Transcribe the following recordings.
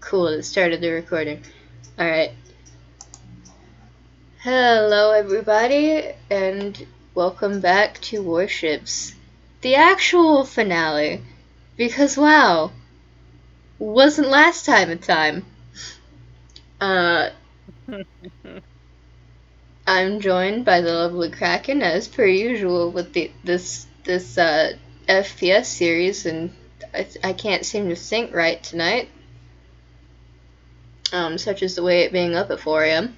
Cool, it started the recording. Alright. Hello everybody, and welcome back to Warships. The actual finale. Because wow, wasn't last time a time. I'm joined by the lovely Kraken as per usual with this FPS series, and I can't seem to think right tonight. Such as the way it being up at 4 a.m.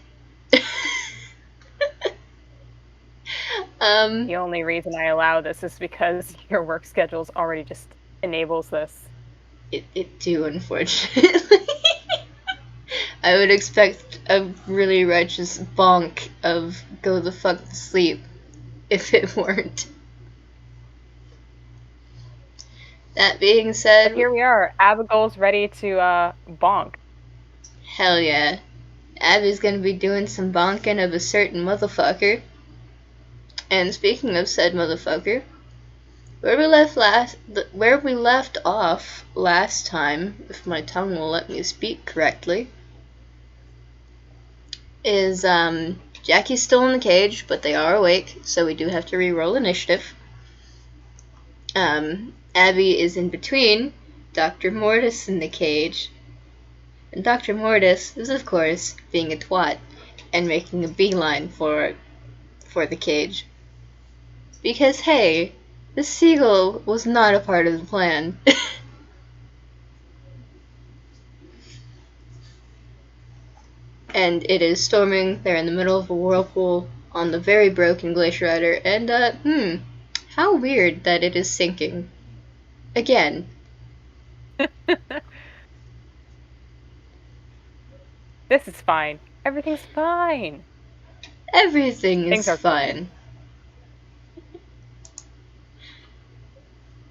The only reason I allow this is because your work schedules already just enables this. It do, unfortunately. I would expect a really righteous bonk of go the fuck to sleep if it weren't. That being said, But here we are. Abbigull's ready to bonk. Hell yeah. Abby's gonna be doing some bonking of a certain motherfucker. And speaking of said motherfucker, where we left off last time, if my tongue will let me speak correctly, is Jackie's still in the cage, but they are awake, so we do have to re-roll initiative. Abby is in between Dr. Mortis in the cage, and Dr. Mortis is of course being a twat and making a beeline for the cage. Because hey, this seagull was not a part of the plan. And it is storming. They're in the middle of a whirlpool on the very broken Glacier Rider, and how weird that it is sinking. Again. This is fine. Everything's fine. Everything is fine.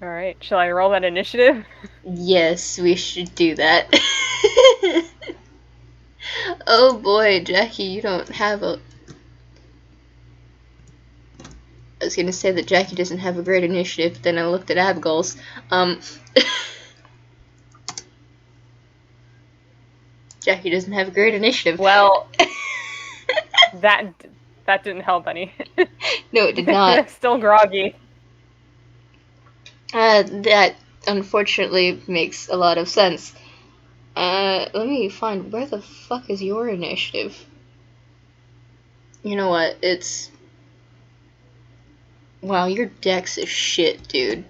Alright, shall I roll that initiative? Yes, we should do that. Oh boy, Jackie, you don't have a... I was gonna say that Jackie doesn't have a great initiative, but then I looked at Abbigull's. Jackie doesn't have a great initiative. Well, that didn't help any. No, it did not. Still groggy. That unfortunately makes a lot of sense. Let me find, where the fuck is your initiative? You know what, it's... Wow, your dex is shit, dude.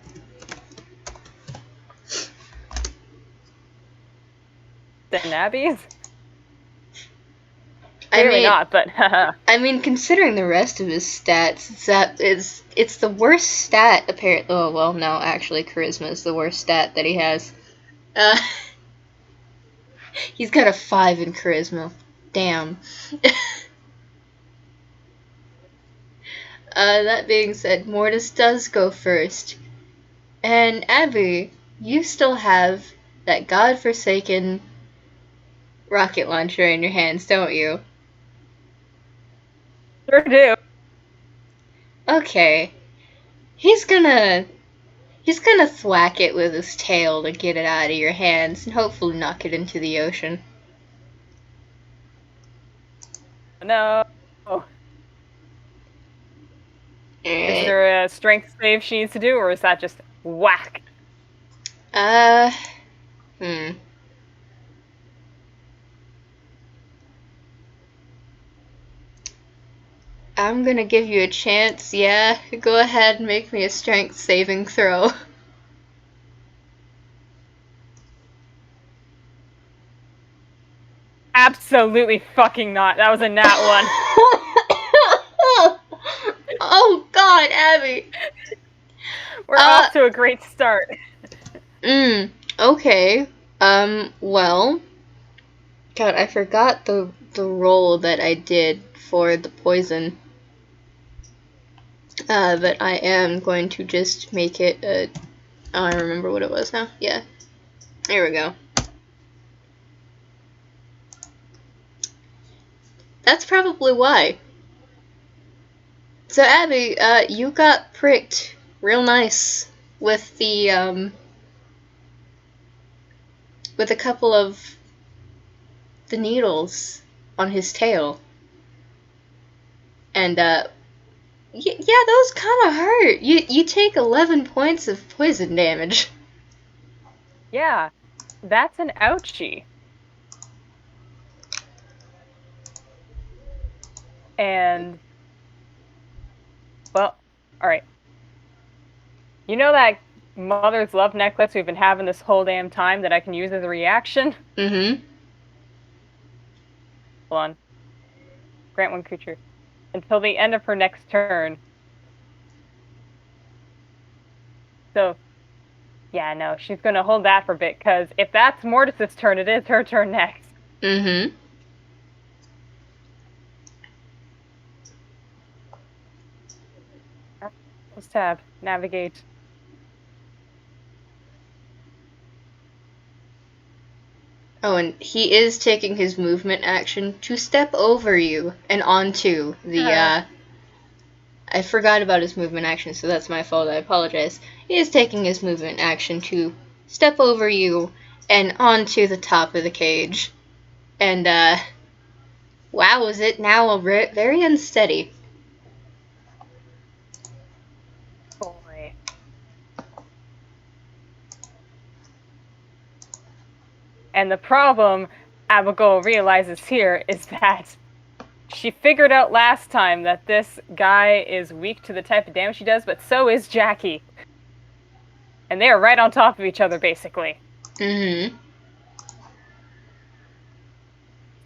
Than Abby's? Clearly not, but I mean, considering the rest of his stats, it's the worst stat apparently. Oh well, no, actually, charisma is the worst stat that he has. He's got a 5 in charisma. Damn. That being said, Mortis does go first, and Abby, you still have that godforsaken rocket launcher in your hands, don't you? Sure do. Okay. He's gonna thwack it with his tail to get it out of your hands and hopefully knock it into the ocean. No. Is there a strength save she needs to do, or is that just whack? I'm gonna give you a chance, yeah. Go ahead and make me a strength saving throw. Absolutely fucking not. That was a nat 1. Oh god, Abby! We're off to a great start. Okay. Well... God, I forgot the roll that I did for the poison. But I am going to just make it a... Oh, I remember what it was now. Yeah. There we go. That's probably why. So, Abby, you got pricked real nice with the, with a couple of the needles on his tail. And, yeah, those kind of hurt. You take 11 points of poison damage. Yeah, that's an ouchie. And, well, alright. You know that Mother's Love necklace we've been having this whole damn time that I can use as a reaction? Mm-hmm. Hold on. Grant one creature. Until the end of her next turn. So, yeah, no, she's going to hold that for a bit, because if that's Mortis's turn, it is her turn next. Mm-hmm. Let's tab. Navigate. Oh, and he is taking his movement action to step over you and onto the, I forgot about his movement action, so that's my fault, I apologize. He is taking his movement action to step over you and onto the top of the cage. And, wow, is it now very unsteady. Boy. And the problem Abigail realizes here is that she figured out last time that this guy is weak to the type of damage he does, but so is Jackie. And they are right on top of each other, basically. Mm-hmm.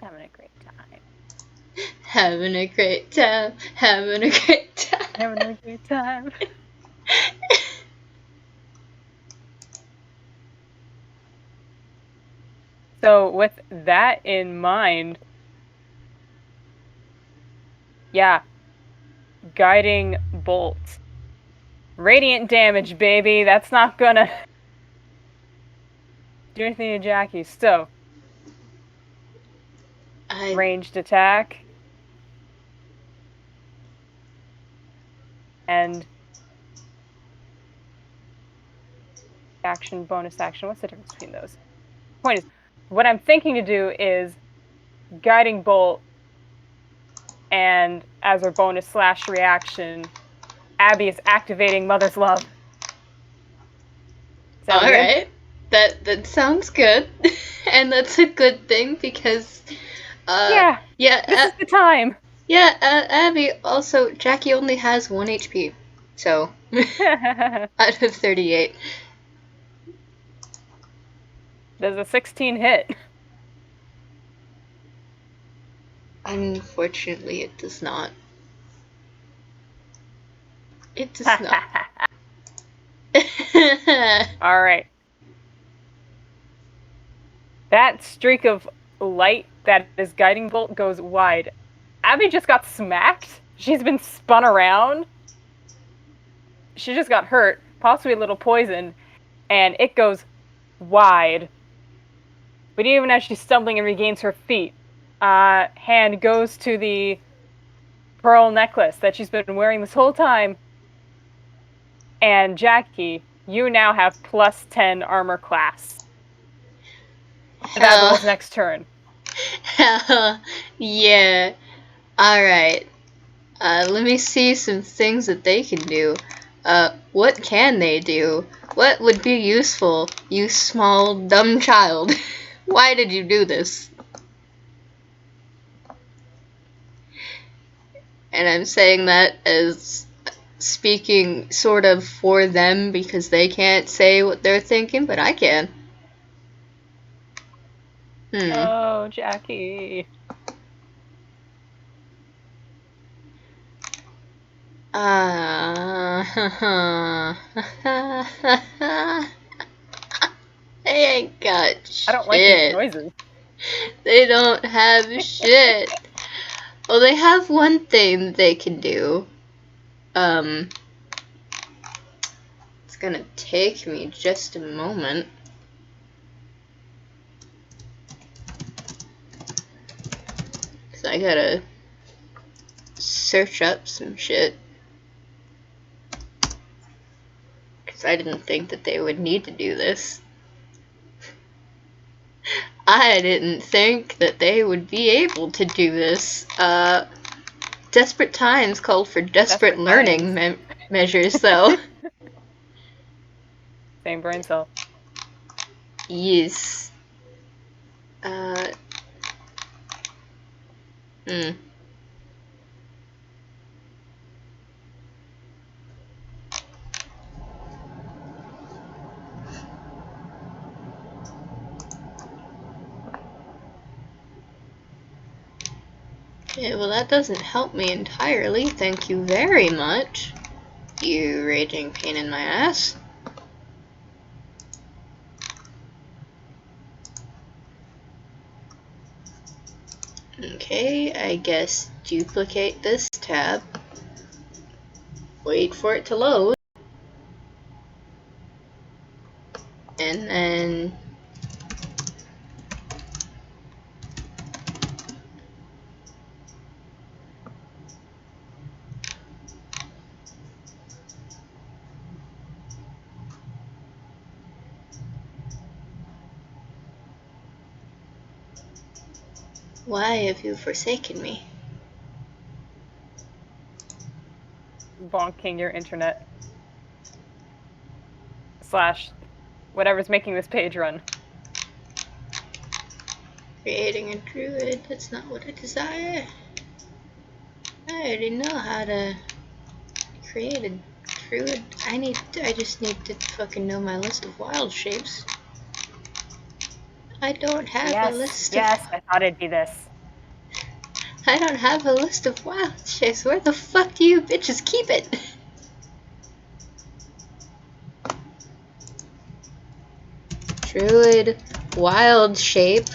Having a great time. Having a great time. Having a great time. Having a great time. So with that in mind, yeah, guiding bolt. Radiant damage, baby. That's not gonna do anything to Jackie. So, ranged attack. And action, bonus action. What's the difference between those? Point is, what I'm thinking to do is guiding bolt, and as our bonus / reaction, Abby is activating Mother's Love. Sound good? Alright. That sounds good. And that's a good thing because yeah, this is the time. Yeah, Abby, also, Jackie only has 1 HP. So, out of 38. Does a 16 hit? Unfortunately, it does not. It does not. Alright. That streak of light that is guiding bolt goes wide. Abby just got smacked. She's been spun around. She just got hurt, possibly a little poisoned, and it goes wide. But even as she's stumbling and regains her feet, hand goes to the pearl necklace that she's been wearing this whole time. And Jackie, you now have +10 armor class. Abbigull's next turn. Hell yeah. Alright. Let me see some things that they can do. What can they do? What would be useful, you small, dumb child? Why did you do this? And I'm saying that as speaking sort of for them because they can't say what they're thinking, but I can. Oh, Jackie. They ain't got shit. I don't like these noises. They don't have shit. Well, they have one thing they can do. It's gonna take me just a moment. Cause I gotta search up some shit. Cause I didn't think that they would need to do this. I didn't think that they would be able to do this. Desperate times called for desperate learning measures, though. Same brain cell. Yes. Okay, well that doesn't help me entirely. Thank you very much, you raging pain in my ass. Okay, I guess duplicate this tab. Wait for it to load. And then why have you forsaken me? Bonking your internet. / whatever's making this page run. Creating a druid, that's not what I desire. I already know how to create a druid. I just need to fucking know my list of wild shapes. I don't have a list of... Yes, I thought it'd be this. I don't have a list of wild shapes. Where the fuck do you bitches keep it? Druid wild shape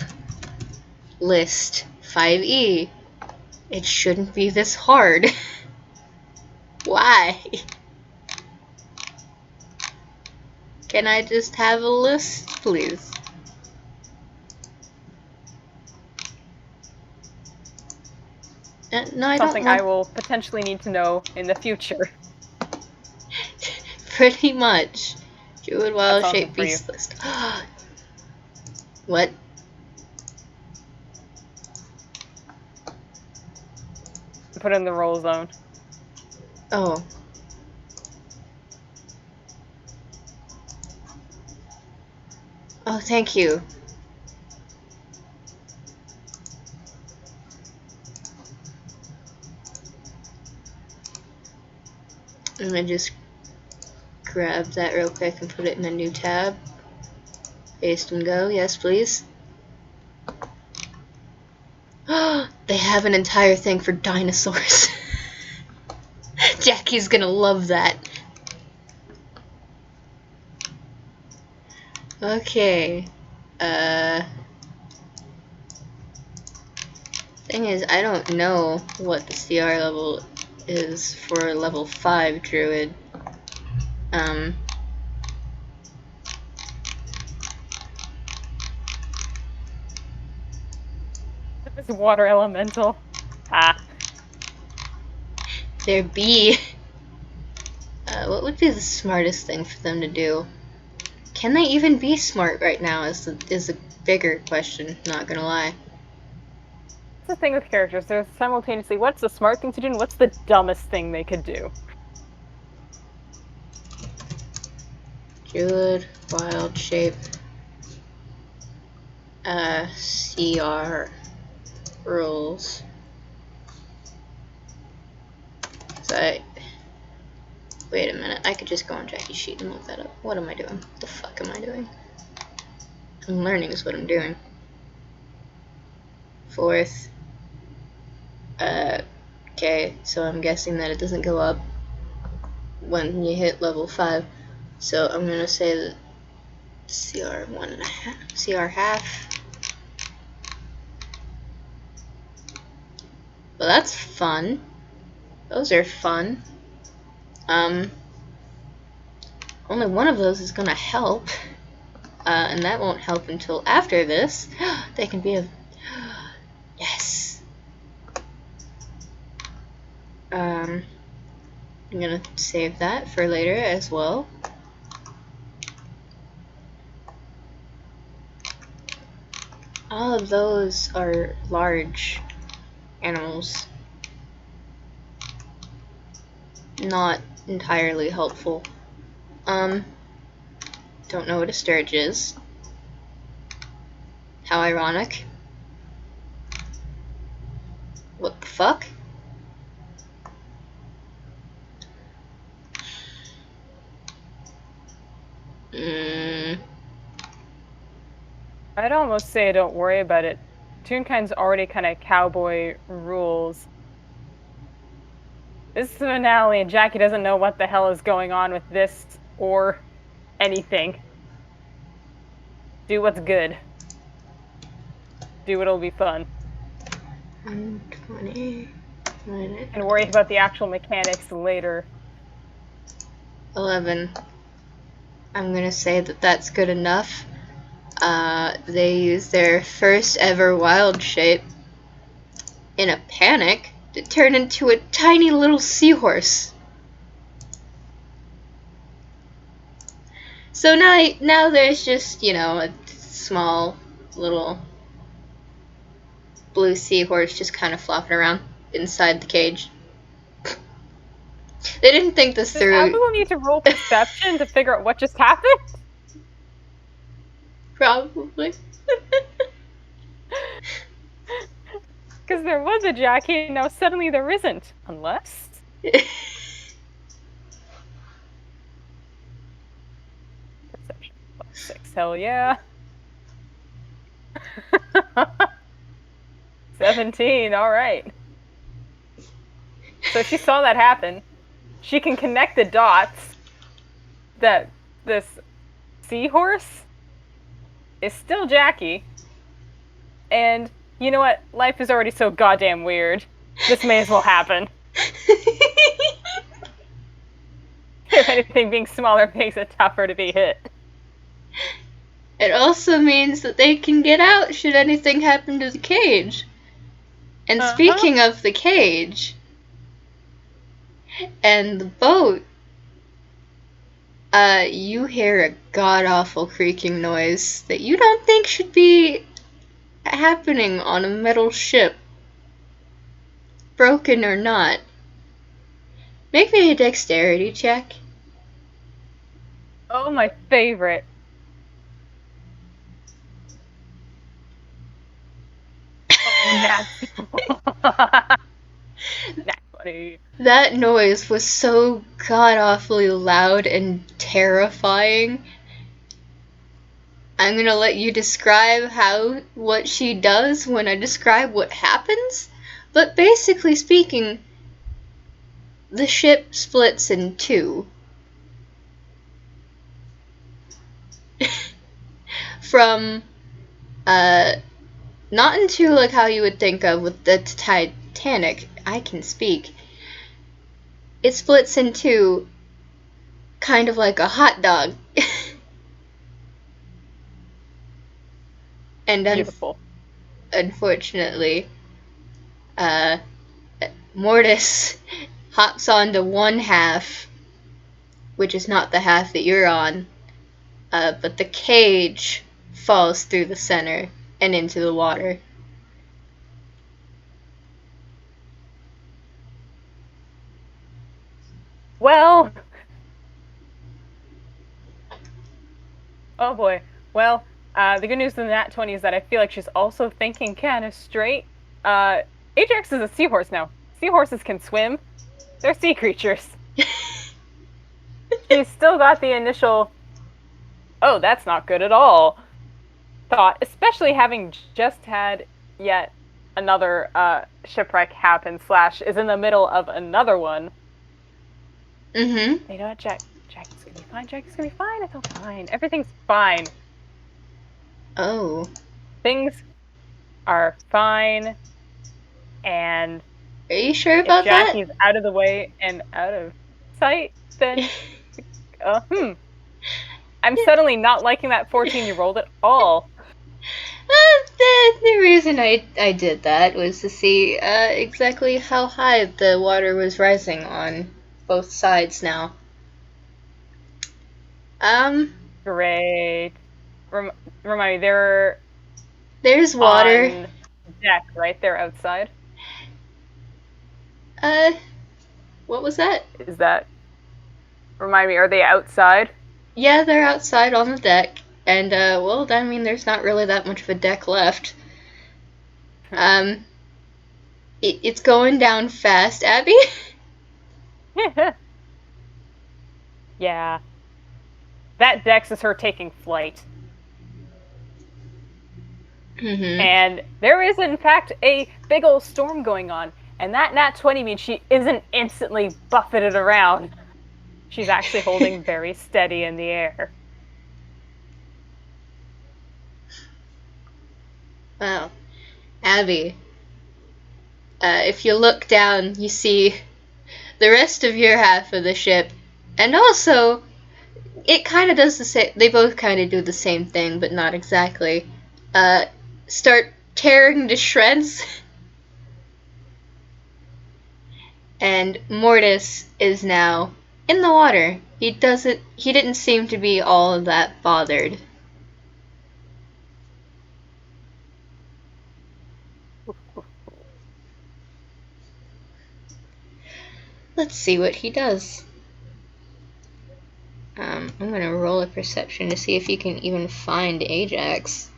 list 5e. It shouldn't be this hard. Why? Can I just have a list, please? No, I Something don't want... I will potentially need to know in the future. Pretty much. Druid wild That's shape awesome for beast list. What? Put it in the roll zone. Oh. Oh, thank you. I'm gonna just grab that real quick and put it in a new tab. Paste and go. Yes, please. They have an entire thing for dinosaurs. Jackie's gonna love that. Okay. Thing is, I don't know what the CR level is for level 5 druid. It's water elemental. There be. What would be the smartest thing for them to do? Can they even be smart right now is a bigger question, not gonna lie. That's the thing with characters. There's simultaneously what's the smart thing to do and what's the dumbest thing they could do. Druid, wild shape, CR rules. So wait a minute, I could just go on Jackie's sheet and look that up. What am I doing? What the fuck am I doing? I'm learning is what I'm doing. 4th. Okay, so I'm guessing that it doesn't go up when you hit level 5. So I'm gonna say that CR 1.5, CR half. Well, that's fun. Those are fun. Only one of those is gonna help. And that won't help until after this. They can be a... Yes! I'm gonna save that for later as well. All of those are large animals. Not entirely helpful. Don't know what a sturge is. How ironic. What the fuck? I'd almost say don't worry about it. Toonkind's already kind of cowboy rules. This is the finale, and Jackie doesn't know what the hell is going on with this or anything. Do what's good. Do what'll be fun. 120 minutes. And worry about the actual mechanics later. 11. I'm gonna say that that's good enough. They use their first ever wild shape in a panic to turn into a tiny little seahorse. So now there's just, a small little blue seahorse just kind of flopping around inside the cage. They didn't think this through. Does Abbigull need to roll perception to figure out what just happened? Probably. Because there was a Jackie, and now suddenly there isn't. Unless... Perception +6, hell yeah. 17, alright. So she saw that happen. She can connect the dots that this seahorse is still Jackie. And you know what? Life is already so goddamn weird. This may as well happen. If anything, being smaller makes it tougher to be hit. It also means that they can get out should anything happen to the cage. And speaking of the cage and the boat, you hear a god-awful creaking noise that you don't think should be happening on a metal ship, broken or not. Make me a dexterity check. Oh, my favorite. Oh, Nat 20. That noise was so god-awfully loud and terrifying. I'm gonna let you describe what she does when I describe what happens, but basically speaking, the ship splits in two. From, not into like how you would think of with the Titanic, I can speak. It splits in two, kind of like a hot dog. And Beautiful. Unfortunately, Mortis hops onto one half, which is not the half that you're on, but the cage falls through the center and into the water. Well... Oh boy. Well, the good news in that 20 is that I feel like she's also thinking kind of straight. Ajaxx is a seahorse now. Seahorses can swim. They're sea creatures. She's still got the initial, oh, that's not good at all, thought, especially having just had yet another shipwreck happen / is in the middle of another one. Mm-hmm. You know what, Jackie's gonna be fine. Jackie's gonna be fine. It's all fine. Everything's fine. Oh. Things are fine. And are you sure about if Jackie's out of the way and out of sight, then I'm suddenly not liking that 14 you rolled at all. The reason I did that was to see exactly how high the water was rising on both sides now. Great. Remind me, there There's water. On deck, right? They're outside. What was that? Is that... Remind me, are they outside? Yeah, they're outside on the deck. And, well, I mean, there's not really that much of a deck left. It's going down fast, Abby. Yeah. That Dex is her taking flight. Mm-hmm. And there is, in fact, a big old storm going on. And that nat 20 means she isn't instantly buffeted around. She's actually holding very steady in the air. Wow. Abby, if you look down, you see the rest of your half of the ship. And also, it kind of does the same. They both kind of do the same thing, but not exactly. Start tearing to shreds. And Mortis is now in the water. He didn't seem to be all that bothered. Let's see what he does. I'm gonna roll a perception to see if you can even find Ajaxx.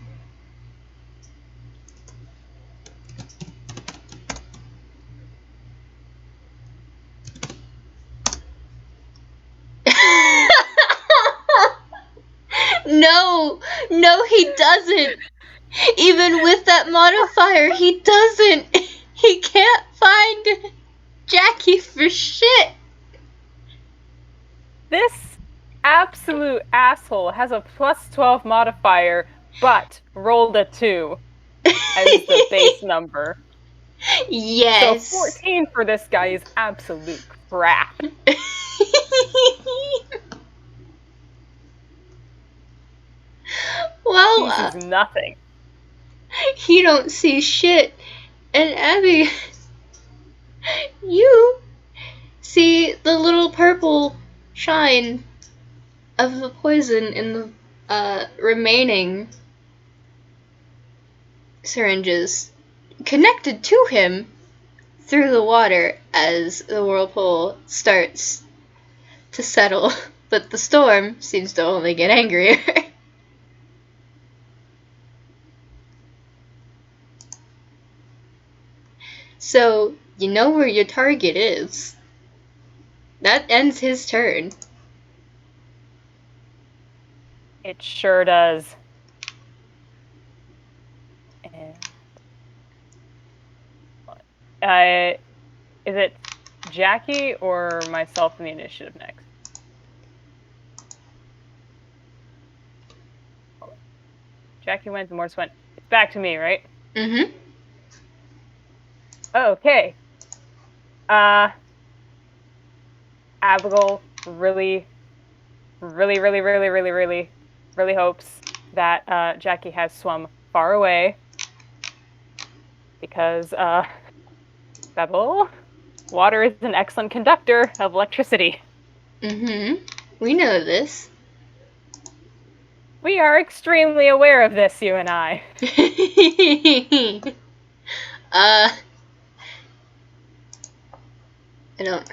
No, he doesn't. Even with that modifier, he doesn't. He can't find Jackie for shit. This absolute asshole has a plus 12 modifier, but rolled a 2 as the base number. Yes. So 14 for this guy is absolute crap. Well, he sees nothing. He don't see shit. And Abby, you see the little purple shine of the poison in the remaining syringes connected to him through the water as the whirlpool starts to settle, but the storm seems to only get angrier. So, you know where your target is. That ends his turn. It sure does. Is it Jackie or myself in the initiative next? Jackie went, the Morse went. It's back to me, right? Mm-hmm. Okay. Abbigull really hopes that Jackie has swum far away because Babble, water is an excellent conductor of electricity. Mm-hmm. We know this. We are extremely aware of this, you and I.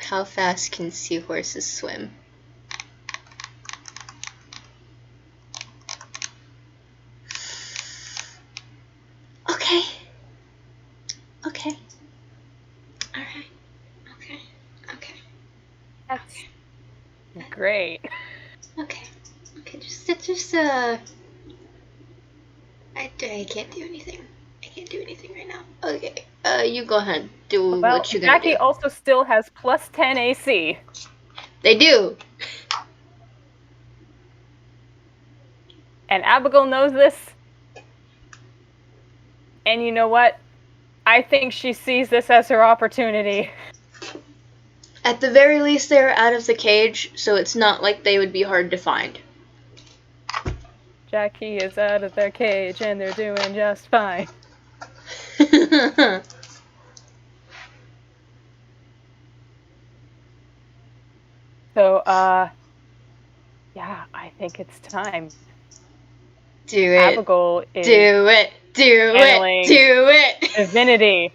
How fast can seahorses swim? Okay. Alright. Okay. That's great. Okay. I can't do anything. I can't do anything right now. Okay. You go ahead. Do what you're gonna do. Jackie also still has plus 10 AC. They do. And Abbigull knows this. And you know what? I think she sees this as her opportunity. At the very least, they're out of the cage, so it's not like they would be hard to find. Jackie is out of their cage, and they're doing just fine. So, yeah, I think it's time. Do it. Abbigull is... Do it. Do Channeling it! Do it! divinity.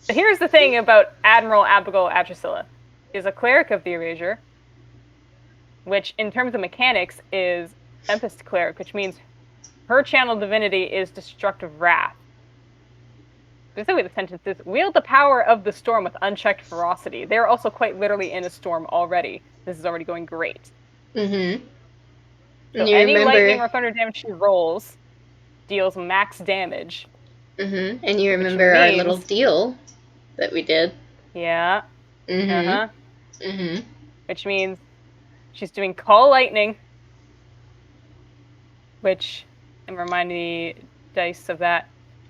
Here's the thing about Admiral Abbigull Atracilla. Is a cleric of the Erasure, which in terms of mechanics is Tempest Cleric, which means her channel divinity is Destructive Wrath. Basically, the sentence is, wield the power of the storm with unchecked ferocity. They're also quite literally in a storm already. This is already going great. Mm-hmm. So And you any remember... lightning or thunder damage she rolls deals max damage. Mm-hmm. And you remember our little deal that we did. Yeah. Mm-hmm. Uh-huh. Mm-hmm. Which means she's doing Call Lightning, which, I'm reminding the dice of that.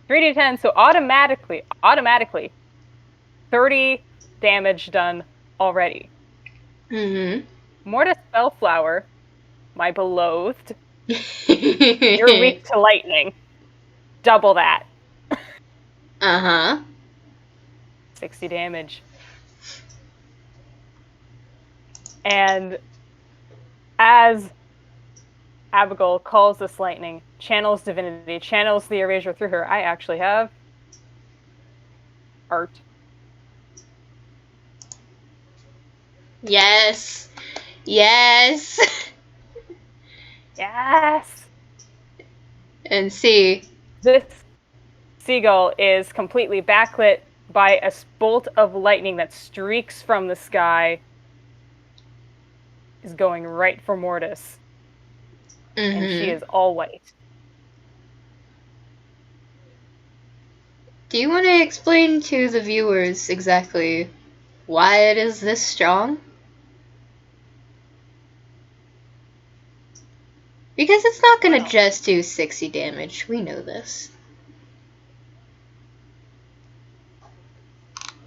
3d10, so automatically, 30 damage done already. Mm-hmm. Mortis Spellflower, my beloved, you're weak to lightning. Double that. Uh-huh. 60 damage. And as Abbigull calls this lightning, channels divinity, channels the Erasure through her, I actually have art. Yes. Yes. Yes! And see. This seagull is completely backlit by a bolt of lightning that streaks from the sky, is going right for Mortis. Mm-hmm. And she is all white. Do you want to explain to the viewers exactly why it is this strong? Because it's not going to just do 60 damage. We know this.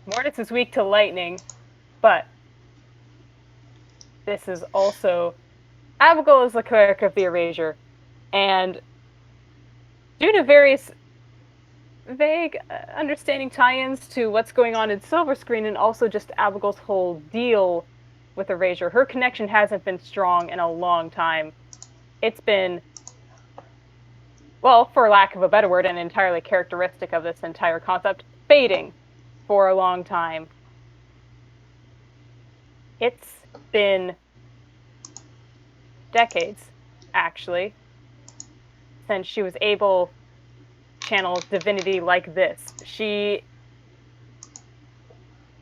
Mortis is weak to lightning, but this is also... Abbigull is the cleric of the Erasure, and due to various vague understanding tie-ins to what's going on in Silver Screen and also just Abbigull's whole deal with Erasure, her connection hasn't been strong in a long time. It's been, well, for lack of a better word, and entirely characteristic of this entire concept, fading for a long time. It's been decades, actually, since she was able to channel divinity like this. She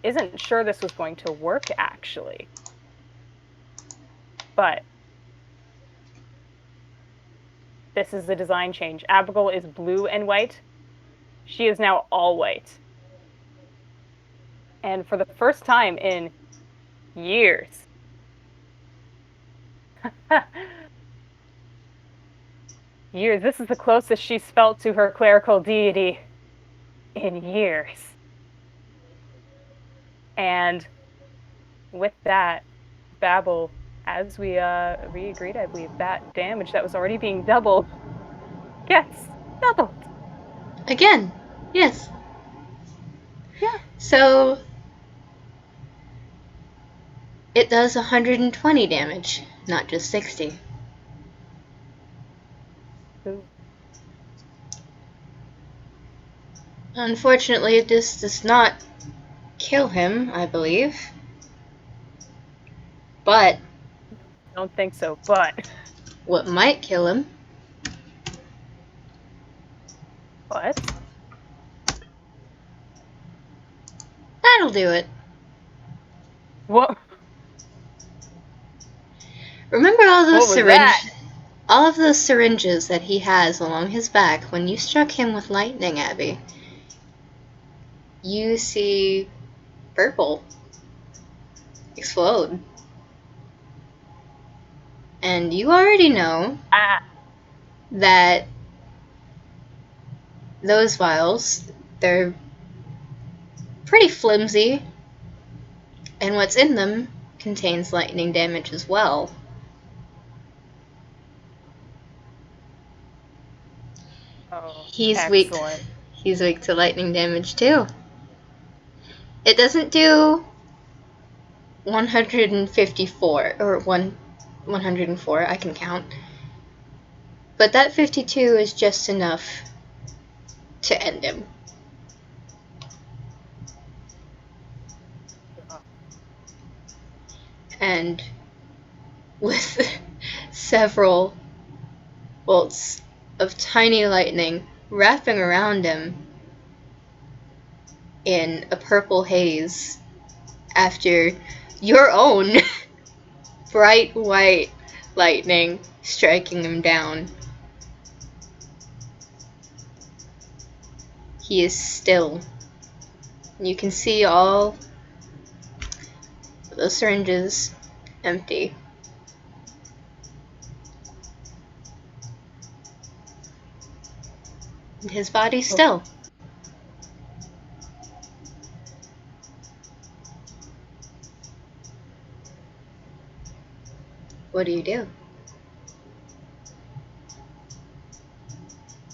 isn't sure this was going to work, actually. But this is the design change. Abbigull is blue and white. She is now all white. And for the first time in years, this is the closest she's felt to her clerical deity in years. And with that, Babble, as we agreed, I believe, that damage that was already being doubled gets doubled. Again. Yes. Yeah. So it does 120 damage, not just 60. Ooh. Unfortunately, this does not kill him, I believe. But Don't think so, but what might kill him? what? That'll do it. What? Remember all those syringes? all of those syringes that he has along his back when you struck him with lightning, Abby? You see purple explode. And you already know that those vials, they're pretty flimsy, and what's in them contains lightning damage as well. Oh, He's excellent. He's weak to lightning damage too. It doesn't do 154 or 104, I can count. But that 52 is just enough to end him. And with several bolts of tiny lightning wrapping around him in a purple haze after your own bright white lightning striking him down, he is still. You can see all the syringes empty. And his body's still. What do you do?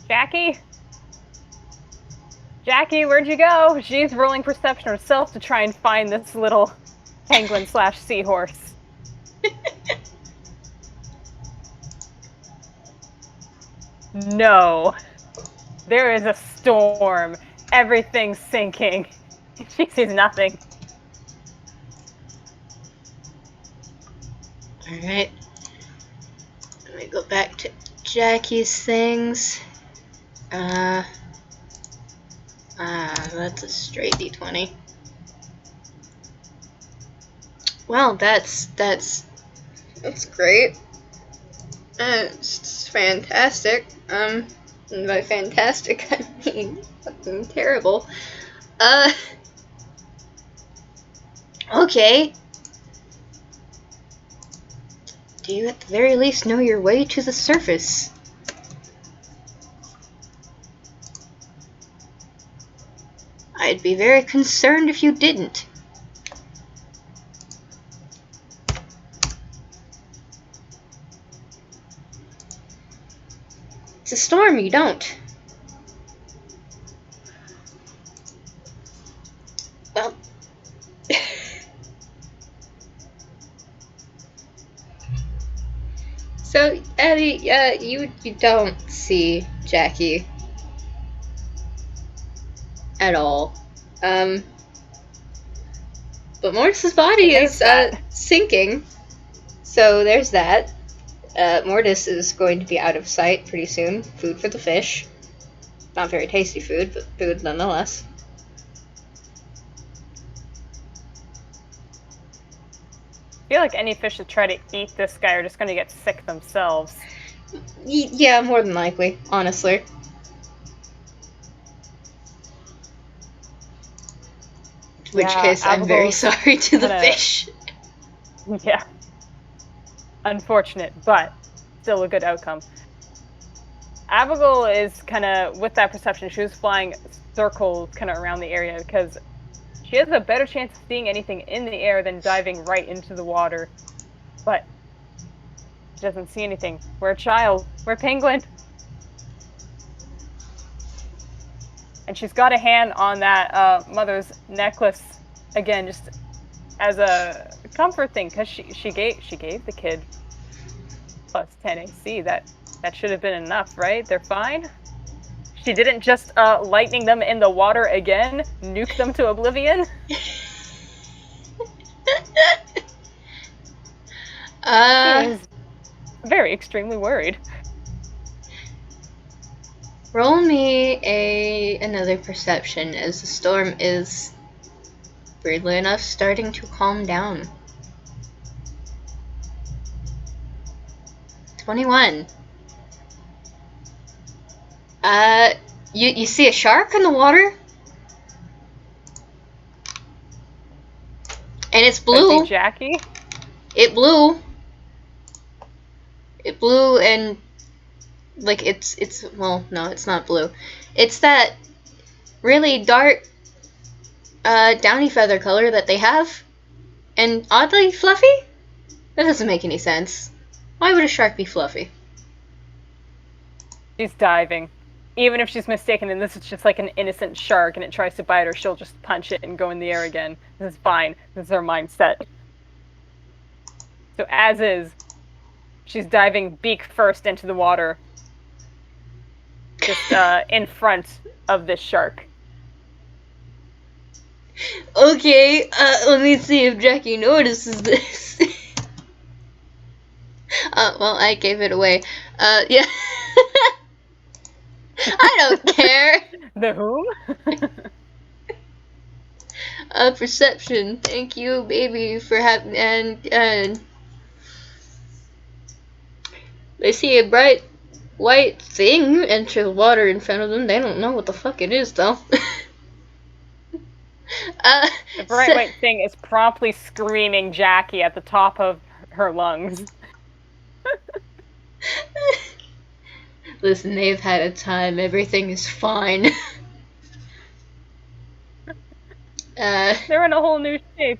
Jackie? Jackie, where'd you go? She's rolling perception herself to try and find this little penguin/seahorse. No. There is a storm. Everything's sinking. She sees nothing. Alright. Let me go back to Jackie's things. That's a straight D20. Well, that's great. It's fantastic. And by fantastic, I mean fucking terrible. Okay. Do you at the very least know your way to the surface? I'd be very concerned if you didn't. It's a storm, you don't. Well. So, Abby, you don't see Jackie at all. But Mortis's body is sinking. So there's that. Mortis is going to be out of sight pretty soon. Food for the fish. Not very tasty food, but food nonetheless. I feel like any fish that try to eat this guy are just going to get sick themselves. Yeah, more than likely, honestly. In which case, I'm very sorry to the fish. Yeah. Unfortunate, but still a good outcome. Abbigull is kind of, with that perception, she was flying circles kind of around the area because she has a better chance of seeing anything in the air than diving right into the water. But she doesn't see anything. We're a child. We're a penguin. And she's got a hand on that mother's necklace again, just as a comfort thing, because she gave the kid plus 10 AC. That should have been enough, right? They're fine. She didn't just lightning them in the water again, nuke them to oblivion. She is very extremely worried. Roll me another perception as the storm is, weirdly enough, starting to calm down. 21. You see a shark in the water? And it's blue. I see Jackie. It blew. It blew and like it's well, no, it's not blue. It's that really dark downy feather color that they have, and oddly fluffy. That doesn't make any sense. Why would a shark be fluffy? She's diving. Even if she's mistaken and this is just like an innocent shark and it tries to bite her, she'll just punch it and go in the air again. This is fine. This is her mindset. So as is, she's diving beak first into the water just in front of this shark. Okay, let me see if Jackie notices this. Well, I gave it away. Yeah. I don't care. The whom? Perception. Thank you, baby, for having, and they see a bright white thing enter the water in front of them. They don't know what the fuck it is, though. The bright white thing is promptly screaming Jackie at the top of her lungs. Listen, they've had a time. Everything is fine. They're in a whole new shape.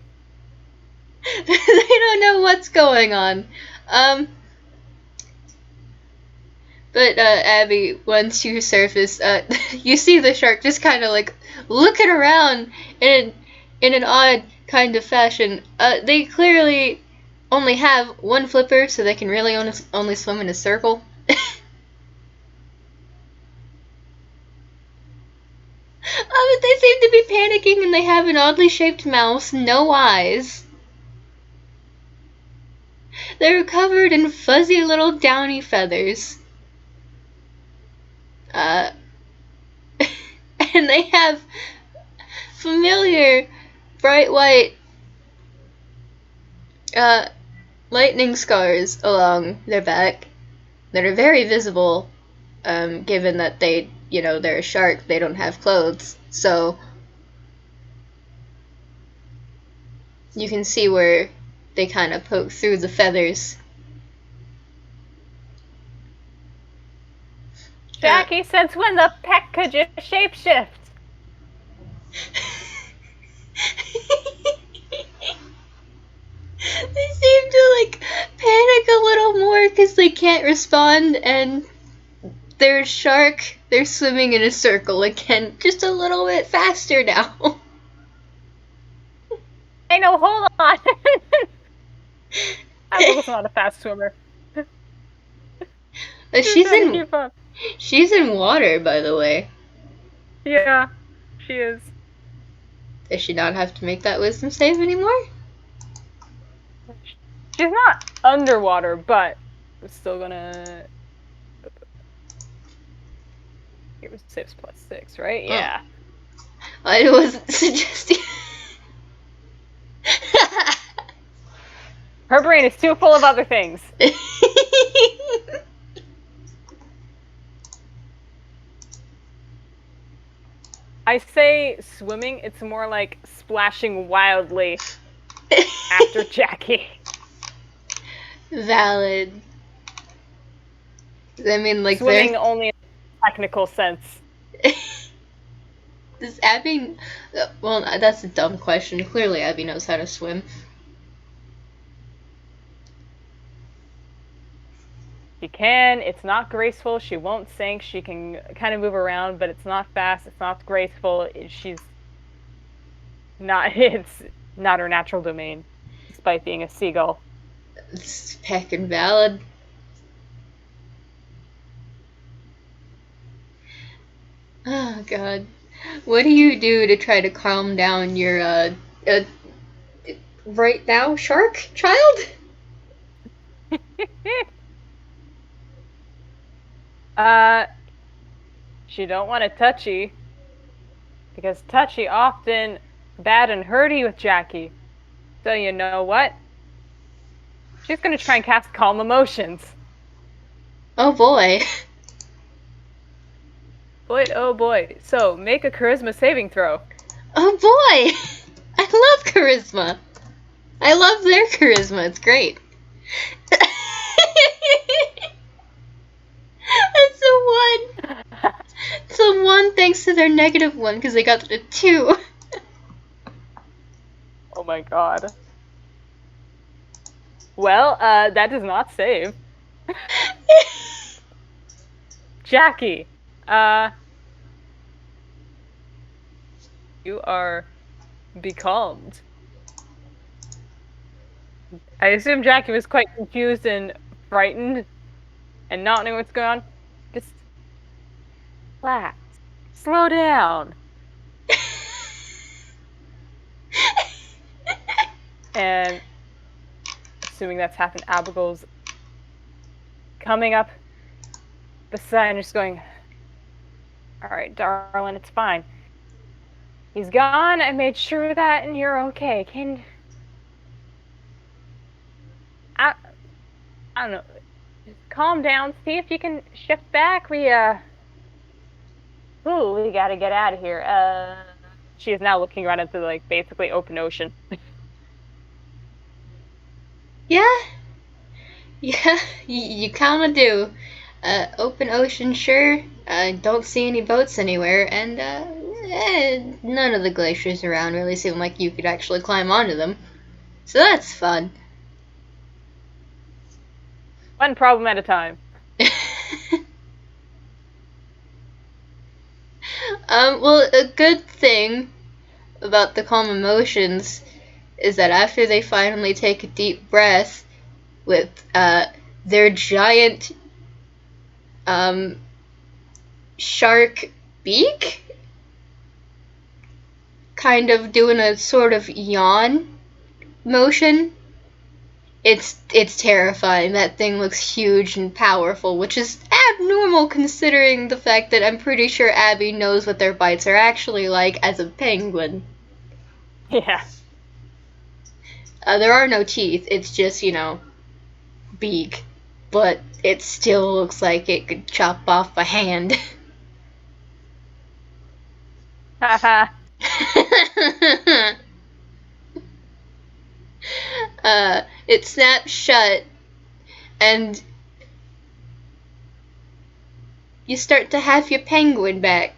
They don't know what's going on. But Abby, once you surface, you see the shark just kind of like looking around in an odd kind of fashion. They clearly only have one flipper, so they can really only swim in a circle. But they seem to be panicking, and they have an oddly shaped mouth, no eyes. They're covered in fuzzy little downy feathers. And they have familiar bright white lightning scars along their back that are very visible, given that they're a shark, they don't have clothes, so you can see where they kind of poke through the feathers. Jackie, since when the peck could just shapeshift? They seem to like panic a little more because they can't respond, and their shark, they're swimming in a circle again, just a little bit faster now. Hey, no, hold on. Abbigull's not a fast swimmer. She's in water, by the way. Yeah, she is. Does she not have to make that wisdom save anymore? She's not underwater, but we're still gonna. It was 6 plus 6, right? Oh. Yeah. I wasn't suggesting. Her brain is too full of other things. I say swimming, it's more like splashing wildly after Jackie. Valid. I mean, like, swimming only in a technical sense. Does Abby... Well, that's a dumb question. Clearly Abby knows how to swim. She can. It's not graceful. She won't sink. She can kind of move around, but it's not fast. It's not graceful. She's not... It's not her natural domain, despite being a seagull. It's heckin' valid. Oh, God. What do you do to try to calm down your, right now, shark child? She don't want a touchy, because touchy often bad and hurty with Jackie. So you know what? She's gonna try and cast Calm Emotions. Oh boy. Boy, oh boy. So, make a charisma saving throw. Oh boy! I love charisma. I love their charisma. It's great. That's a 1. It's a 1 thanks to their -1 because they got a 2. Oh my god. Well, that does not save. Jackie, you are becalmed. I assume Jackie was quite confused and frightened and not knowing what's going on. Just Relax. Slow down. And assuming that's happened, Abigail's coming up beside and just going, all right, darling, it's fine. He's gone. I made sure of that, and you're okay. I don't know. Just calm down. See if you can shift back. We gotta get out of here. She is now looking around into like basically open ocean. Yeah, yeah, you kind of do. Open ocean, sure. Don't see any boats anywhere, and none of the glaciers around really seem like you could actually climb onto them. So that's fun. One problem at a time. Well, a good thing about the calm emotions is that after they finally take a deep breath with their giant shark beak kind of doing a sort of yawn motion, it's terrifying. That thing looks huge and powerful, which is abnormal considering the fact that I'm pretty sure Abby knows what their bites are actually like as a penguin. Yeah. There are no teeth, it's just, beak. But it still looks like it could chop off a hand. Haha. It snaps shut, and you start to have your penguin back.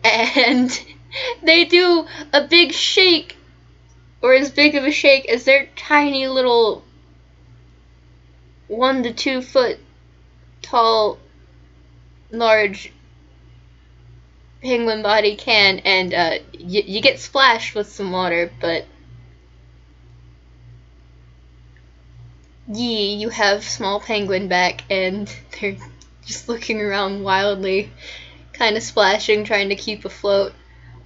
And they do a big shake, or as big of a shake as their tiny little 1 to 2 foot tall, large penguin body can, and you get splashed with some water, but you have small penguin back, and they're just looking around wildly, kind of splashing, trying to keep afloat,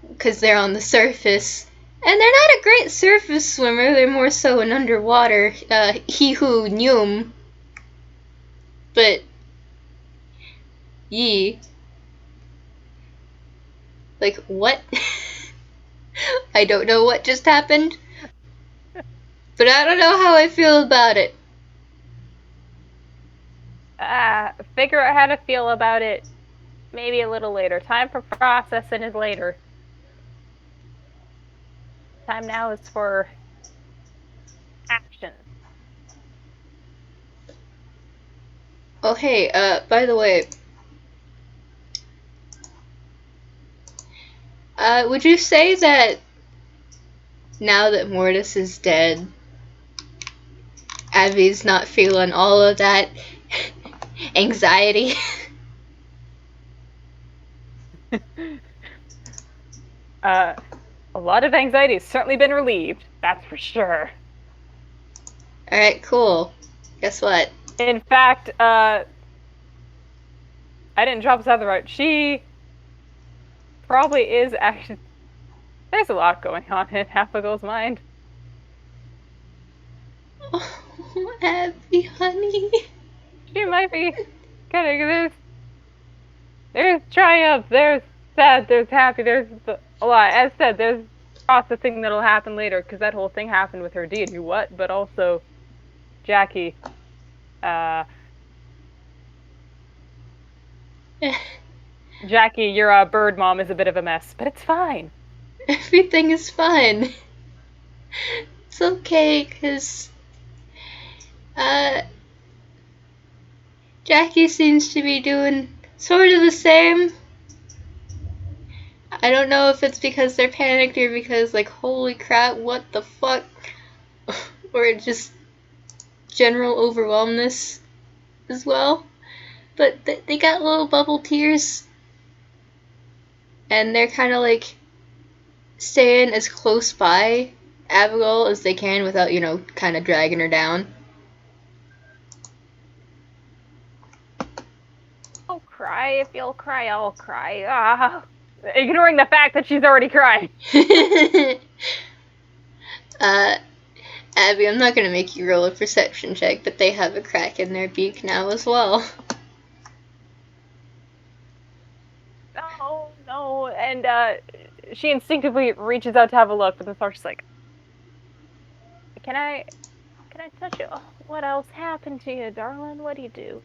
because they're on the surface. And they're not a great surface swimmer, they're more so an underwater, he who knew. But, like, what? I don't know what just happened, but I don't know how I feel about it. Figure out how to feel about it maybe a little later. Time for processing is later. Time now is for action. Oh, hey, by the way, would you say that now that Mortis is dead, Abby's not feeling all of that anxiety? A lot of anxiety has certainly been relieved, that's for sure. Alright, cool. Guess what? In fact, I didn't drop this out of the right. She probably is actually. There's a lot going on in Abbigull's mind. Oh, Abby, honey. She might be getting there's triumph, there's sad, there's happy, there's a lot. As said, there's processing that'll happen later, because that whole thing happened with her deity, what? But also, Jackie, Jackie, your bird mom is a bit of a mess, but it's fine. Everything is fine. It's okay, because Jackie seems to be doing sort of the same. I don't know if it's because they're panicked or because, like, holy crap, what the fuck? Or just general overwhelmness as well. But they got little bubble tears. And they're kind of, like, staying as close by Abigail as they can without, kind of dragging her down. Oh, cry. If you'll cry, I'll cry. Ah. Ignoring the fact that she's already cried. Abby, I'm not gonna make you roll a perception check, but they have a crack in their beak now as well. No. And she instinctively reaches out to have a look, but the Thor's like, Can I touch you? Oh, what else happened to you, darling? What do you do?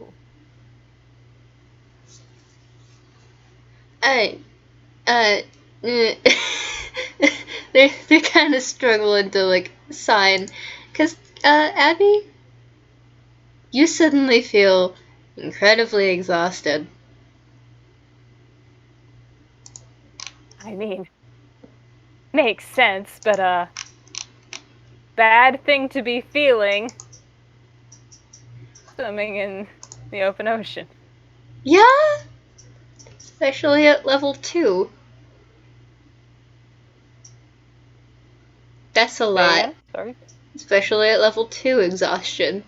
They're kind of struggling to like sign, cause Abby, you suddenly feel incredibly exhausted. I mean, makes sense, but bad thing to be feeling. Swimming in the open ocean. Yeah, especially at level 2. That's a lot. Again? Sorry. Especially at level 2 exhaustion.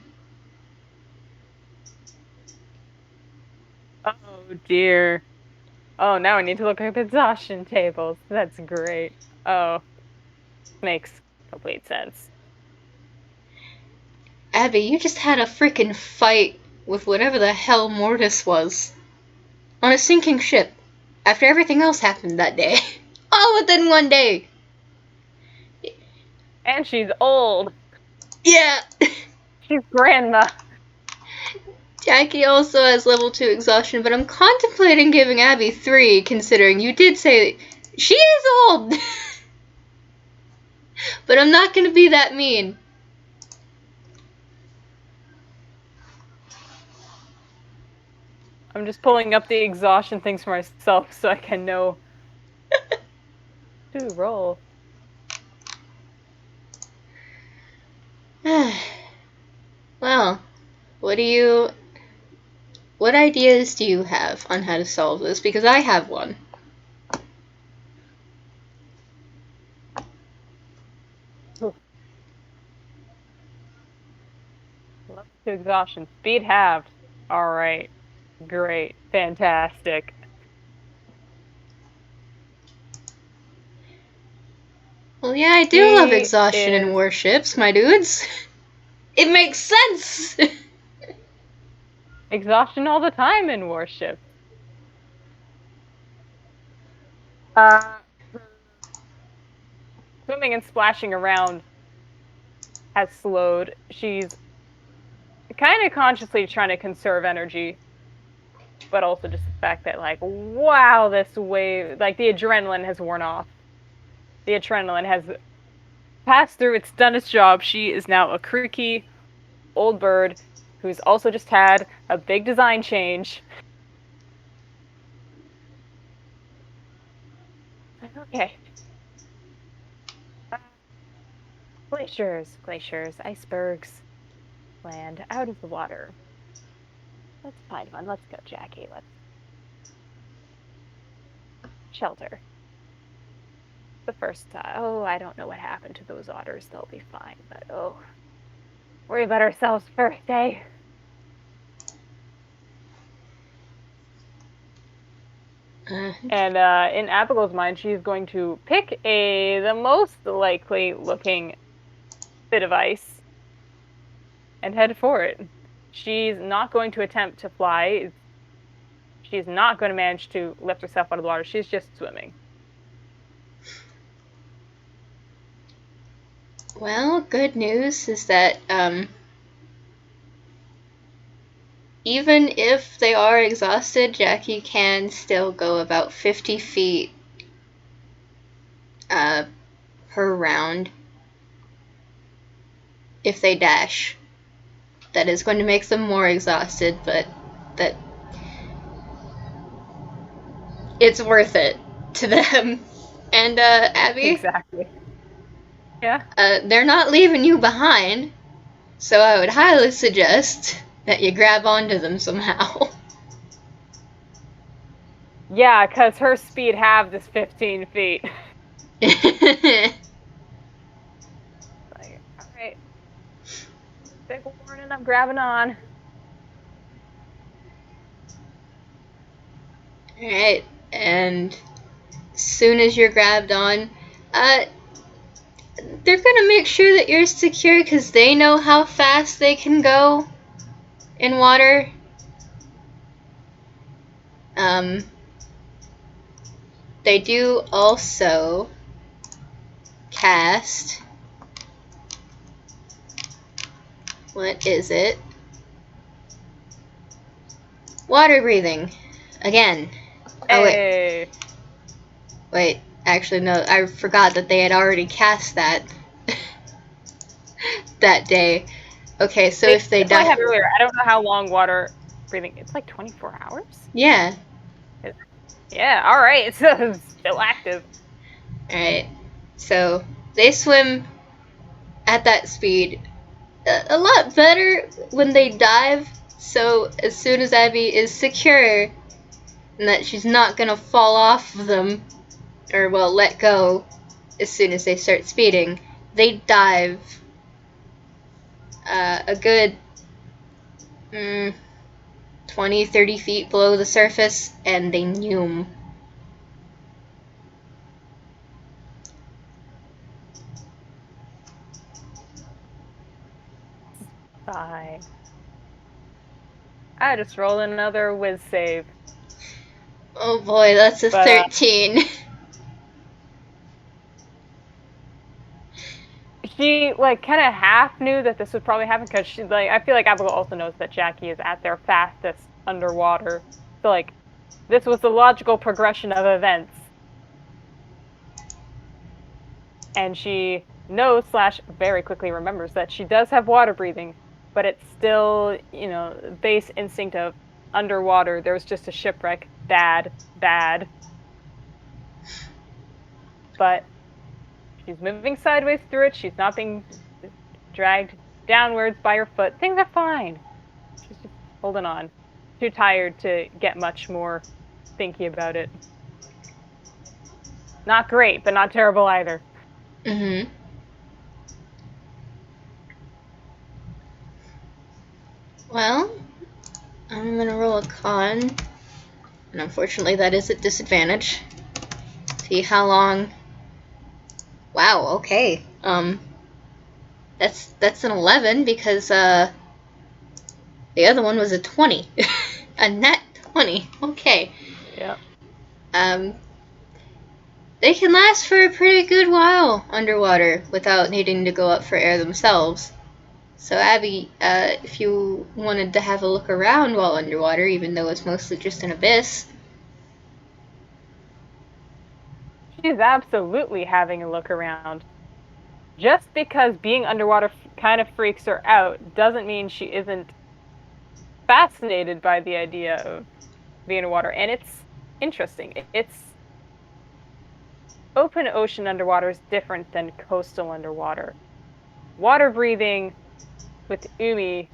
Oh dear. Oh, now I need to look up exhaustion tables. That's great. Oh, makes complete sense. Abby, you just had a freaking fight with whatever the hell Mortis was. On a sinking ship. After everything else happened that day. All within one day. And she's old. Yeah. She's grandma. Jackie also has level 2 exhaustion, but I'm contemplating giving Abby 3, considering you did say she is old. But I'm not gonna be that mean. I'm just pulling up the exhaustion things for myself so I can know to roll. Well, what ideas do you have on how to solve this? Because I have one. Level 2 exhaustion. Speed halved. Alright. Great. Fantastic. Well, yeah, I do love exhaustion in Warships, my dudes. It makes sense! Exhaustion all the time in Warships. Swimming and splashing around has slowed. She's kind of consciously trying to conserve energy, but also just the fact that, like, wow, this wave, like, the adrenaline has worn off. The adrenaline has passed through, it's done its job. She is now a creaky old bird who's also just had a big design change. Okay. Glaciers, icebergs, land, out of the water. Let's find one. Let's go, Jackie. Let's shelter. The first time. Oh, I don't know what happened to those otters. They'll be fine, but oh, worry about ourselves first, eh? And in Abbigull's mind, she's going to pick the most likely looking bit of ice and head for it. She's not going to attempt to fly. She's not going to manage to lift herself out of the water. She's just swimming. Well, good news is that even if they are exhausted, Jackie can still go about 50 feet per round if they dash. That is going to make them more exhausted, but that it's worth it to them. And Abby? Exactly. Yeah. They're not leaving you behind, so I would highly suggest that you grab onto them somehow. Yeah, because her speed halved is 15 feet. Like, alright. Big warning, I'm grabbing on. Alright, and as soon as you're grabbed on, they're gonna make sure that you're secure because they know how fast they can go in water. They do also cast, what is it? Water breathing. Again. Oh, Hey. Wait, actually no, I forgot that they had already cast that that day. Okay, so if they die... earlier, I don't know how long water breathing... It's like 24 hours? Yeah. Yeah, alright, it's still active. Alright, so they swim at that speed a lot better when they dive, so as soon as Abby is secure and that she's not gonna fall off of them, or well, let go as soon as they start speeding, they dive a good 20-30 feet below the surface, and they nume. Fine. I just rolled another whiz save. Oh boy, that's a 13. She, like, kind of half knew that this would probably happen because she, like, I feel like Abigail also knows that Jackie is at their fastest underwater. So, like, this was the logical progression of events. And she knows / very quickly remembers that she does have water breathing, but it's still, you know, base instinct of underwater. There was just a shipwreck. Bad. But she's moving sideways through it. She's not being dragged downwards by her foot. Things are fine. She's just holding on. Too tired to get much more thinky about it. Not great, but not terrible either. Mm-hmm. Well, I'm gonna roll a con, and unfortunately that is at disadvantage. See how long... Wow, okay. That's an 11 because, the other one was a 20. A net 20. Okay. Yeah. They can last for a pretty good while underwater without needing to go up for air themselves. So Abby, if you wanted to have a look around while underwater, even though it's mostly just an abyss... She's absolutely having a look around. Just because being underwater kind of freaks her out doesn't mean she isn't fascinated by the idea of being in water. And it's interesting. It's open ocean underwater is different than coastal underwater. Water breathing with Umi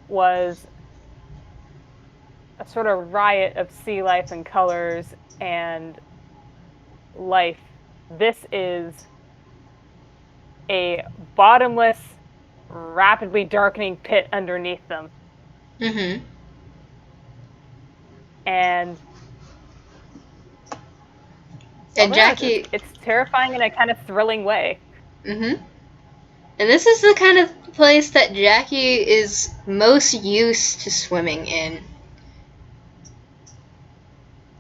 was a sort of riot of sea life and colors and life. This is a bottomless, rapidly darkening pit underneath them. Mm-hmm. And Jackie... It's terrifying in a kind of thrilling way. Mm-hmm. And this is the kind of place that Jackie is most used to swimming in.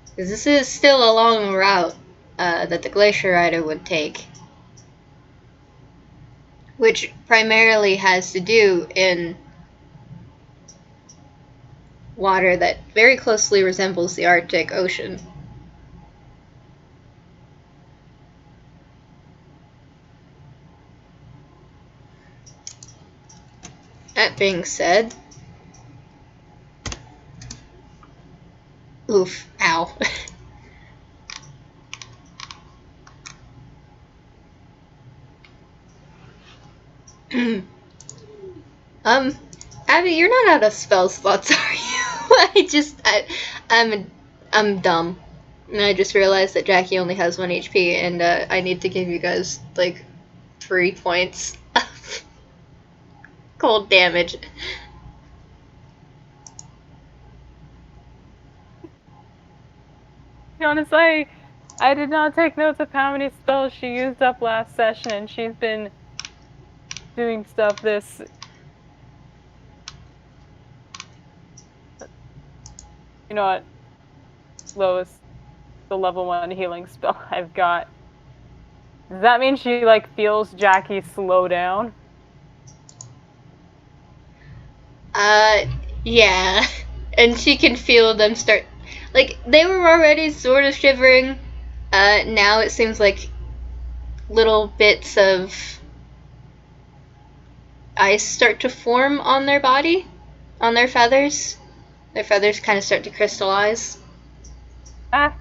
Because this is still a long route that the Glacier Rider would take. Which primarily has to do in water that very closely resembles the Arctic Ocean. That being said... Oof. Ow. Abby, you're not out of spell slots, are you? I'm dumb. And I just realized that Jackie only has 1 HP, and I need to give you guys, like, 3 points of cold damage. Honestly, I did not take notes of how many spells she used up last session, and she's been doing stuff this. You know what? Lowest, the level 1 healing spell I've got. Does that mean she, like, feels Jackie slow down? Yeah. And she can feel them start. Like, they were already sort of shivering. Now it seems like little bits of ice start to form on their body, on their feathers. Their feathers kind of start to crystallize, Ah.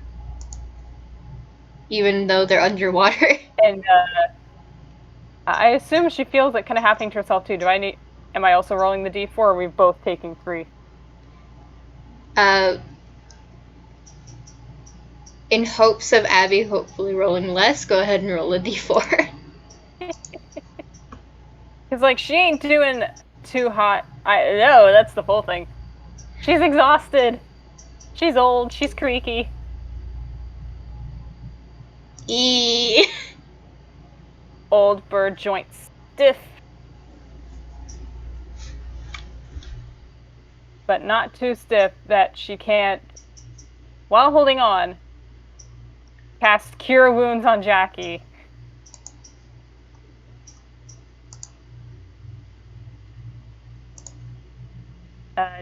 even though they're underwater. And I assume she feels it kind of happening to herself too. Am I also rolling the d4, or are we both taking 3? In hopes of Abby hopefully rolling less, go ahead and roll a d4. Because, like, she ain't doing too hot. I know, that's the whole thing. She's exhausted. She's old. She's creaky. Eee. Old bird joints stiff. But not too stiff that she can't, while holding on, cast Cure Wounds on Jackie.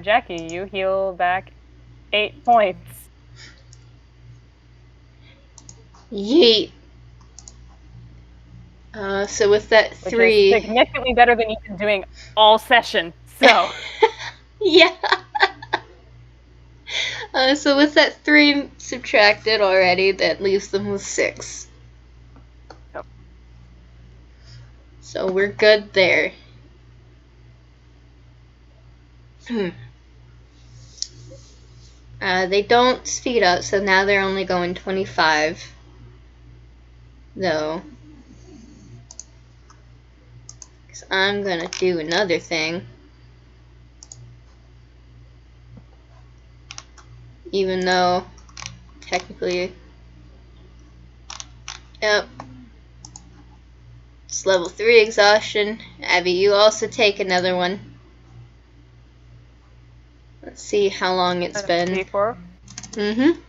Jackie, you heal back 8 points. Yeet. So with that 3... Which is significantly better than you've been doing all session, so... Yeah. So with that 3 subtracted already, that leaves them with 6. Yep. So we're good there. They don't speed up, so now they're only going 25. Though. Because I'm gonna do another thing. Even though, technically... Yep. It's level 3 exhaustion. Abby, you also take another one. Let's see how long it's been. D4? Mm-hmm.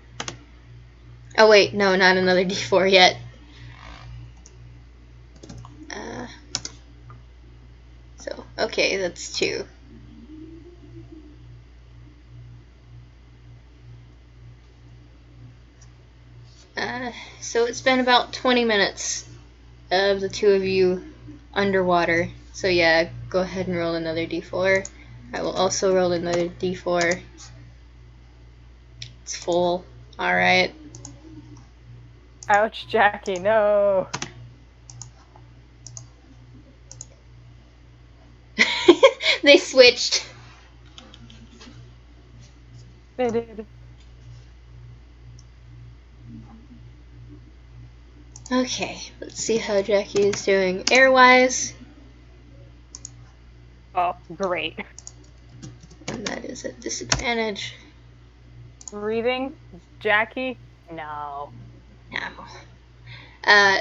Oh wait, no, not another D4 yet. So, okay, that's 2. So it's been about 20 minutes of the 2 of you underwater. So yeah, go ahead and roll another D4. I will also roll another D4. It's full. Alright. Ouch, Jackie, no. They switched. They did. Okay, let's see how Jackie is doing air-wise. Oh, great. And that is at disadvantage. Breathing? Jackie? No. No.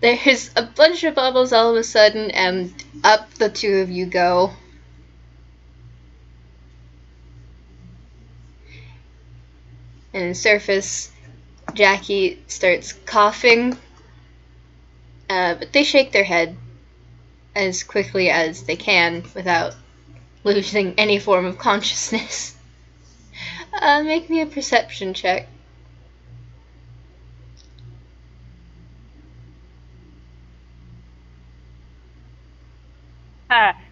There's a bunch of bubbles all of a sudden, and up the 2 of you go. And the surface, Jackie starts coughing, but they shake their head as quickly as they can without losing any form of consciousness. Make me a perception check.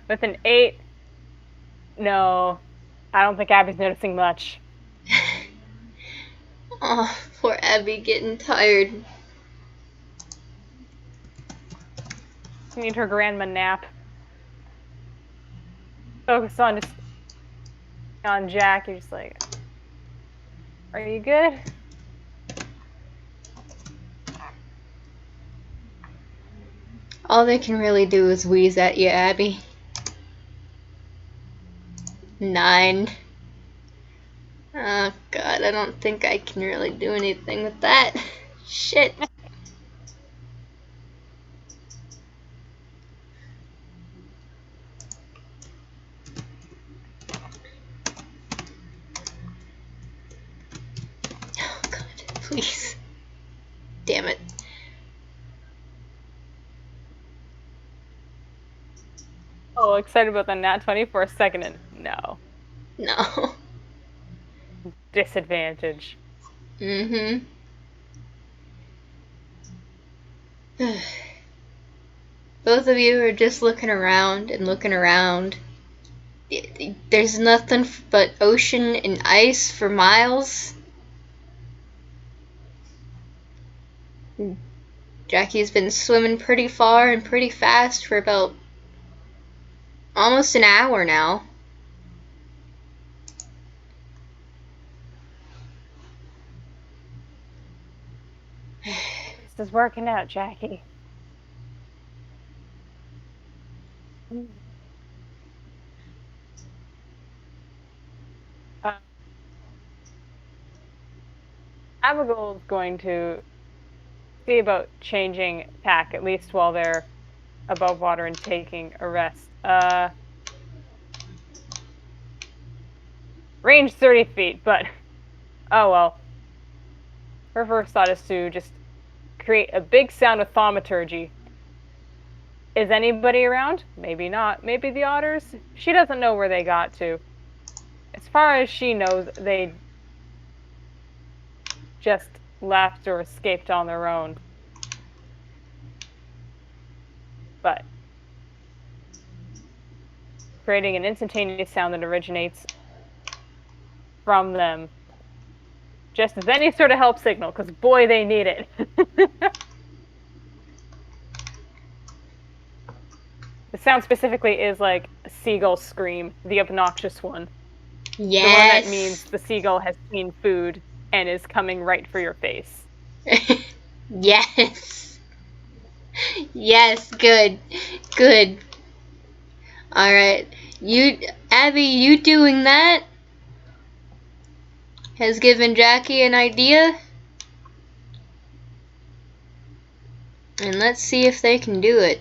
With an 8, no. I don't think Abby's noticing much. Oh, poor Abby getting tired. She needs her grandma nap. Focus on Jack. You're just like, are you good? All they can really do is wheeze at you, Abby. 9. Oh, God. I don't think I can really do anything with that. Shit. Oh god, please. Damn it. Oh, excited about the nat 20 for a second and no. No. Disadvantage. Mm-hmm. Both of you are just looking around and looking around. There's nothing but ocean and ice for miles. Jackie's been swimming pretty far and pretty fast for about almost an hour now. This is working out, Jackie. Abigail is going to see about changing tack, at least while they're above water and taking a rest. Range 30 feet, but oh well. Her first thought is to just create a big sound with thaumaturgy. Is anybody around? Maybe not. Maybe the otters? She doesn't know where they got to. As far as she knows, they just left or escaped on their own. But creating an instantaneous sound that originates from them. Just as any sort of help signal, because boy, they need it. The sound specifically is like a seagull scream, the obnoxious one. Yes. The one that means the seagull has seen food and is coming right for your face. Yes. Yes, good. Good. Alright. Abby, you doing that has given Jackie an idea. And let's see if they can do it.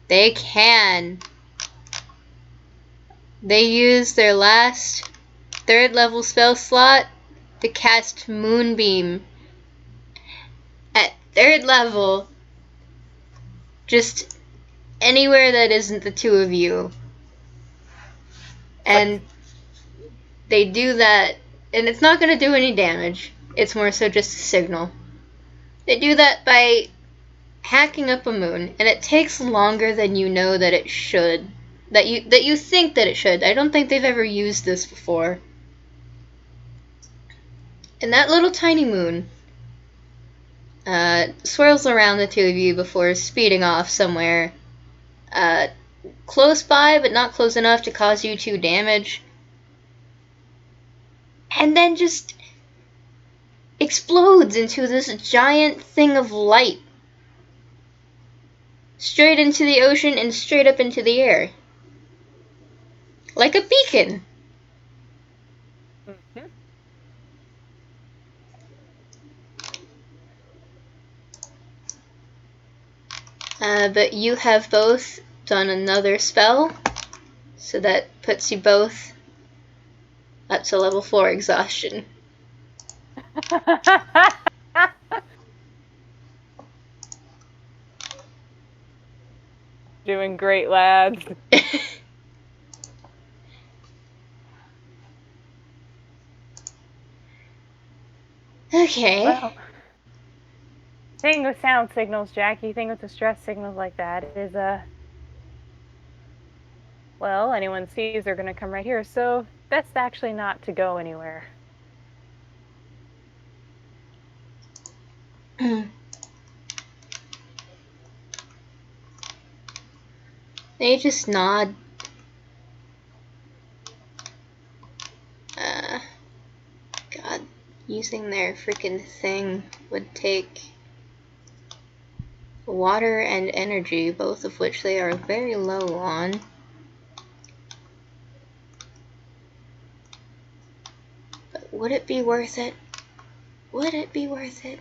They can. They use their last 3rd level spell slot to cast Moonbeam. At 3rd level, just anywhere that isn't the two of you. And they do that, and it's not going to do any damage. It's more so just a signal. They do that by hacking up a moon, and it takes longer than you know that it should. That you think that it should. I don't think they've ever used this before. And that little tiny moon swirls around the two of you before speeding off somewhere close by, but not close enough to cause you 2 damage. And then just explodes into this giant thing of light. Straight into the ocean and straight up into the air. Like a beacon. Mm-hmm. But you have both done another spell, so that puts you both up to level 4 exhaustion. Doing great, lads. Okay. Well, thing with sound signals, Jackie, thing with distress signals like that is, well, anyone sees they're going to come right here, so best actually not to go anywhere. They just nod. God, using their freaking thing would take water and energy, both of which they are very low on. Would it be worth it? Would it be worth it?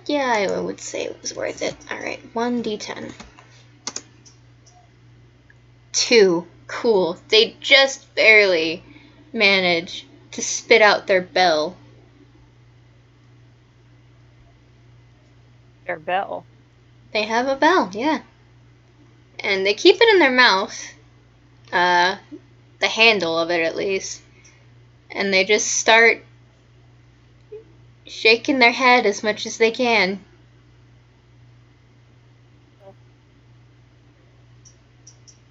Yeah, I would say it was worth it. Alright, 1d10. 2. Cool. They just barely manage to spit out their bell. Their bell. They have a bell, yeah. And they keep it in their mouth. The handle of it, at least. And they just start shaking their head as much as they can.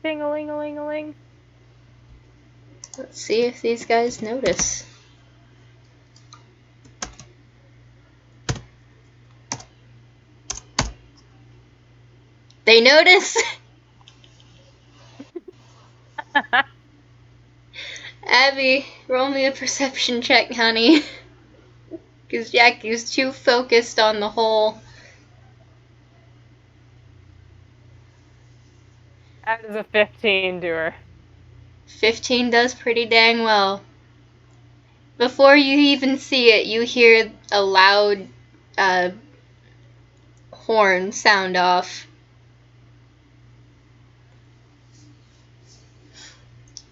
Ding-a-ling-a-ling-a-ling. Let's see if these guys notice. They notice! Abby, roll me a perception check, honey. Because Jackie's too focused on the hole. That is a 15 to her. 15 does pretty dang well. Before you even see it, you hear a loud horn sound off.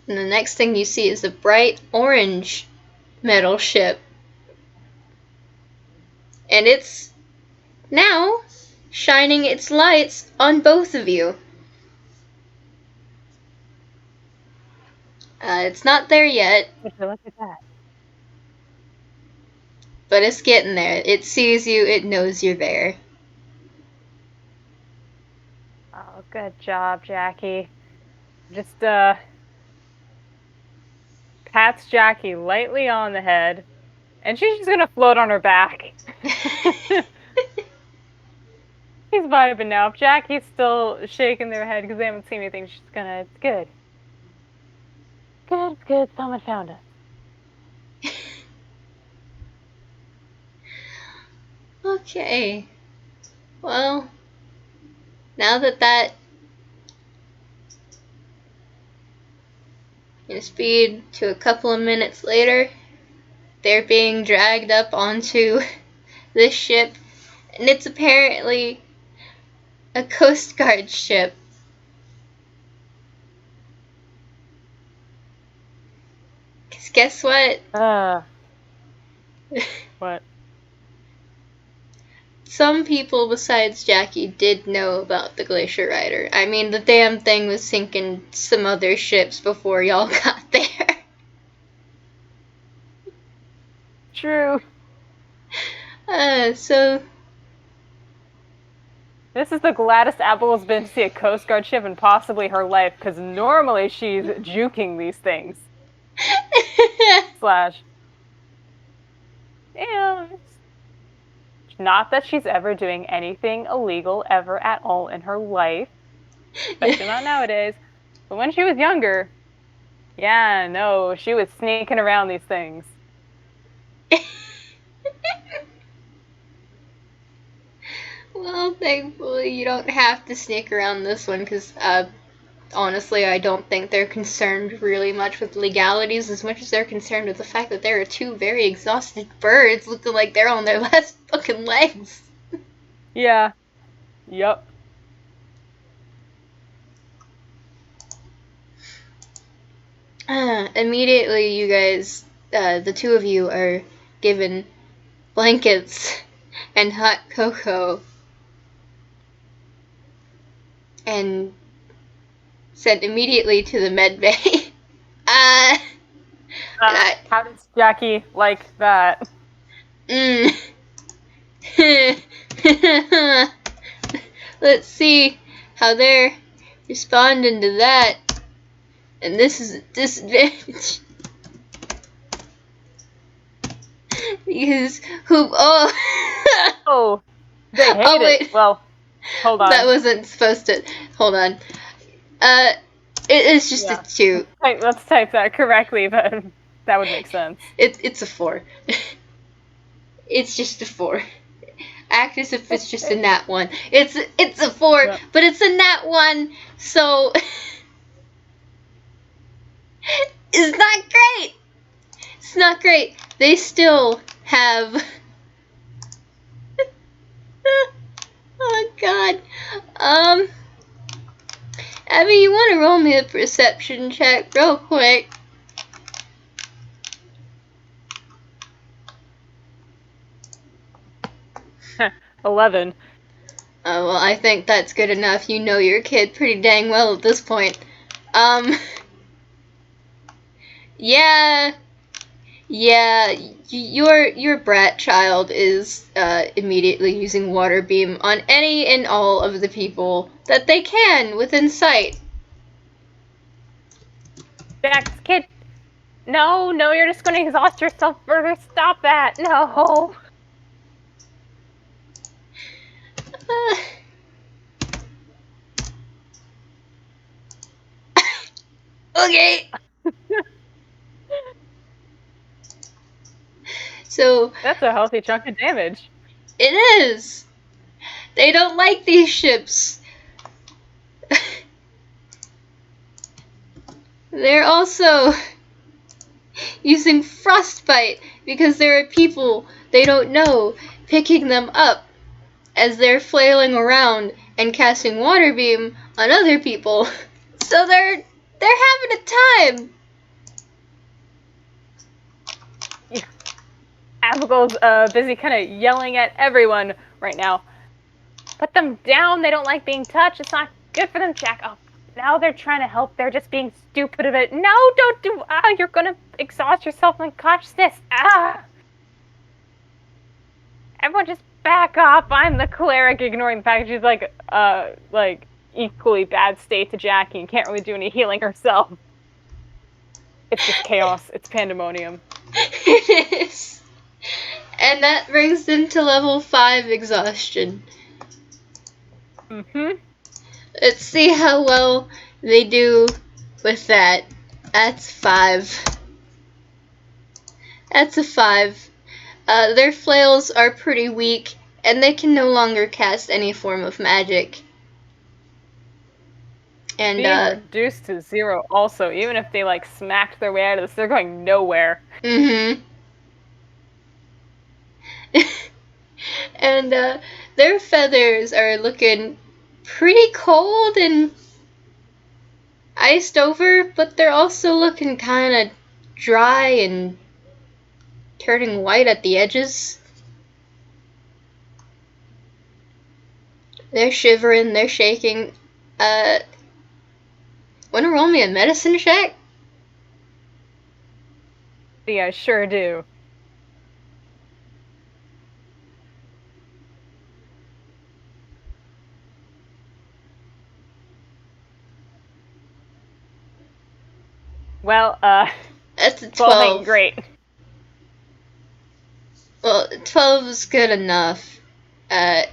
And the next thing you see is a bright orange metal ship. And it's now shining its lights on both of you. It's not there yet. Look at that. But it's getting there. It sees you, it knows you're there. Oh, good job, Jackie. Just, pats Jackie lightly on the head, and she's just gonna float on her back. He's vibing now. If Jackie's still shaking their head because they haven't seen anything, she's gonna, it's good. Good, someone found us. Okay. Well, now that speed to a couple of minutes later, they're being dragged up onto this ship, and it's apparently a Coast Guard ship. Cause guess what? What? Some people besides Jackie did know about the Glacier Rider. I mean, the damn thing was sinking some other ships before y'all got there. True. So... This is the gladdest Abbigull's been to see a Coast Guard ship in possibly her life, because normally she's juking these things. Slash. Yeah. Not that she's ever doing anything illegal ever at all in her life. Especially not nowadays. But when she was younger, yeah, no, she was sneaking around these things. Well, thankfully you don't have to sneak around this one, because honestly, I don't think they're concerned really much with legalities as much as they're concerned with the fact that there are two very exhausted birds looking like they're on their last fucking legs. Yeah. Yup. Immediately, you guys, the two of you are given blankets and hot cocoa and sent immediately to the med bay. How does Jackie like that? Let's see how they're responding to that. And this is a disadvantage. Because Oh, they hate it. Well, hold on. That wasn't supposed to. Hold on. It's just a 2. Let's type that correctly, but that would make sense. It's a 4. It's just a 4. Act as if it's just a nat 1. It's a 4, Yep. but it's a nat 1, so it's not great. It's not great. They still have. Oh God. Abby, you want to roll me a perception check real quick? Huh, 11. Oh, well, I think that's good enough. You know your kid pretty dang well at this point. Yeah, your brat child is immediately using water beam on any and all of the people that they can within sight. Jack's kid. No, you're just going to exhaust yourself further. Stop that. No. Okay. So That's a healthy chunk of damage. it is. They don't like these ships. They're also using frostbite because there are people they don't know picking them up as they're flailing around and casting water beam on other people. So they're having a time. Yeah. Abigail's busy kind of yelling at everyone right now. Put them down. They don't like being touched. It's not good for them, Jack. Oh, now they're trying to help. They're just being stupid about it. No, don't do. You're gonna exhaust yourself in consciousness. Everyone just back off. I'm the cleric, ignoring the fact she's like equally bad state to Jackie and can't really do any healing herself. It's just chaos. It's pandemonium. It is. And that brings them to level 5 exhaustion. Mm-hmm. Let's see how well they do with that. That's 5. That's a 5. Their flails are pretty weak, and they can no longer cast any form of magic. And being reduced to 0 also, even if they like smacked their way out of this, they're going nowhere. Mm-hmm. And their feathers are looking pretty cold and iced over, but they're also looking kind of dry and turning white at the edges. They're shivering, they're shaking. Wanna roll me a medicine check? Yeah, I sure do. Well, That's a 12 ain't 12. great. Well, 12 is good enough. I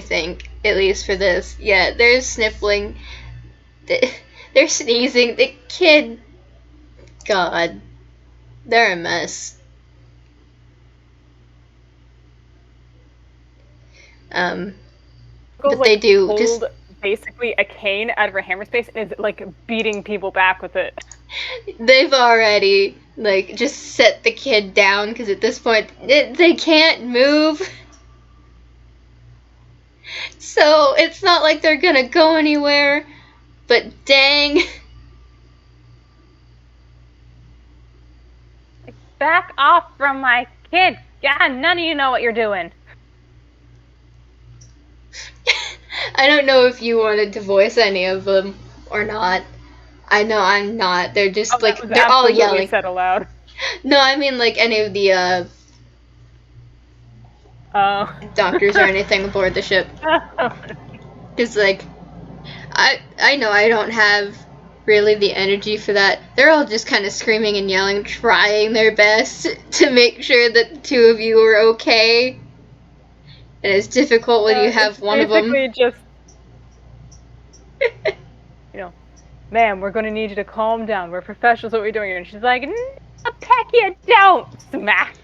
think, at least for this. Yeah, they're sniffling. They're sneezing. The kid. God. They're a mess. But they do just. Basically a cane out of her hammer space and is like beating people back with it. They've already, like, just set the kid down because at this point, they can't move. So it's not like they're gonna go anywhere. But dang. Back off from my kid. Yeah, none of you know what you're doing. I don't know if you wanted to voice any of them or not. I know I'm not. They're just like they're all yelling. Said aloud. No, I mean like any of the doctors or anything aboard the ship. Cause like I know I don't have really the energy for that. They're all just kind of screaming and yelling, trying their best to make sure that the two of you are okay. And it's difficult when you have one of them. Just, ma'am, we're going to need you to calm down. We're professionals at what we're doing here. And she's like, no, heck you don't. Smack.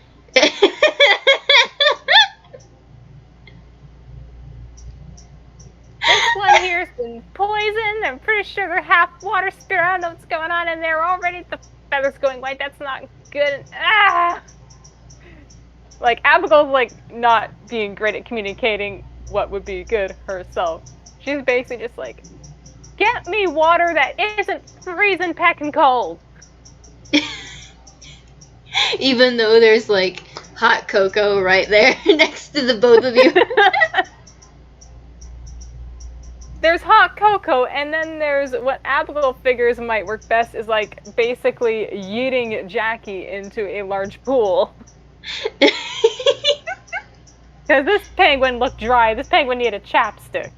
been poisoned. I'm pretty sure they're half water spirit. I don't know what's going on in there already. The feather's going white. That's not good. Ah! Like, Abbigull's, like, not being great at communicating what would be good herself. She's basically just like, get me water that isn't freezing pecking cold. Even though there's, like, hot cocoa right there next to the both of you. There's hot cocoa, and then there's what Abigail figures might work best is, like, basically yeeting Jackie into a large pool. Because this penguin looked dry. This penguin needed a chapstick.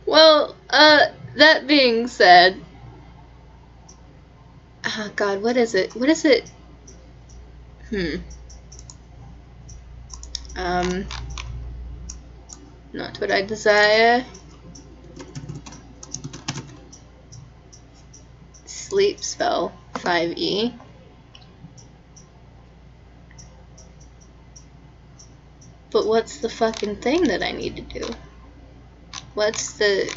Well, that being said... Oh god, what is it? What is it? Not what I desire. Sleep spell, 5e. But what's the fucking thing that I need to do? What's the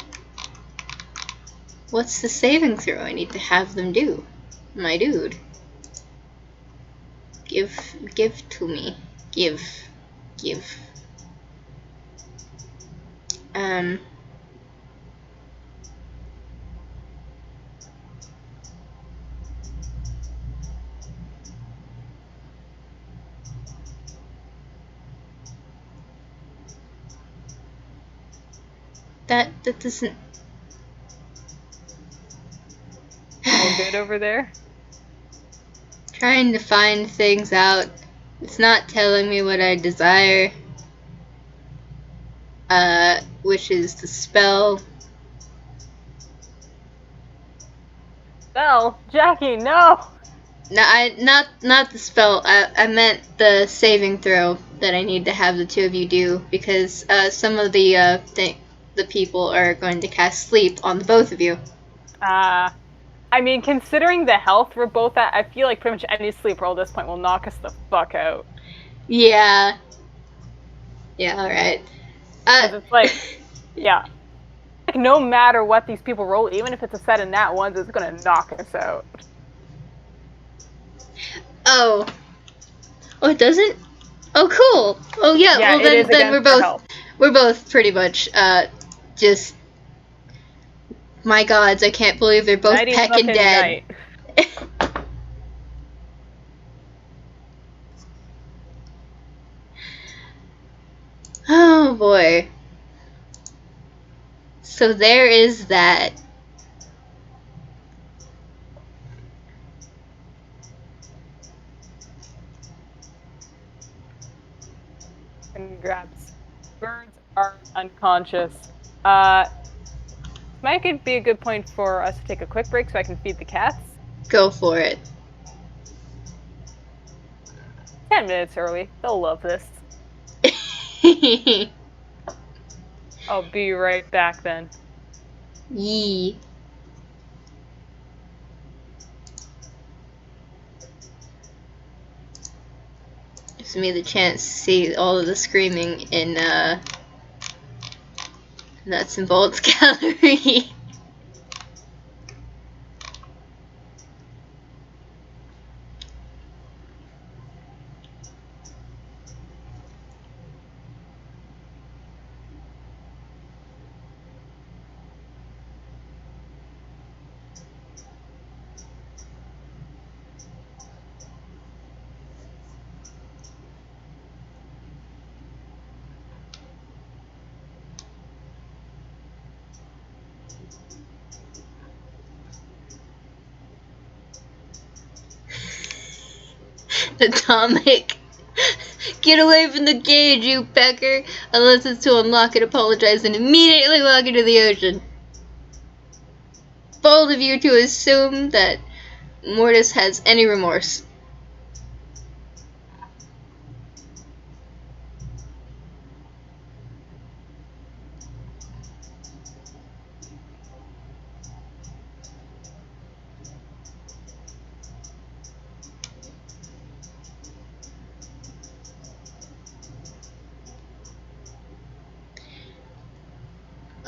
saving throw I need to have them do? My dude. Give to me. Give. That doesn't... All good over there? Trying to find things out. It's not telling me what I desire. Which is the spell. Spell? Jackie, no! No, not the spell. I meant the saving throw that I need to have the two of you do, because some of the people are going to cast sleep on the both of you. I mean, considering the health we're both at, I feel like pretty much any sleep roll at this point will knock us the fuck out. Yeah. Yeah, alright. It's like, yeah. Like, no matter what these people roll, even if it's a set of nat ones, it's gonna knock us out. Oh, it doesn't? Oh, cool. Oh, yeah. Yeah, Well, then we're both pretty much just... My gods, I can't believe they're both Nighty pecking fucking dead. night. Oh boy. So there is that. Congrats. Birds are unconscious. Might could be a good point for us to take a quick break so I can feed the cats. Go for it. 10 minutes early. They'll love this. I'll be right back then. Yee. Gives me the chance to see all of the screaming in Nuts and Bolts Gallery. Atomic. Get away from the cage, you pecker! Unless it's to unlock it, apologize, and immediately walk into the ocean. Bold of you to assume that Mortis has any remorse.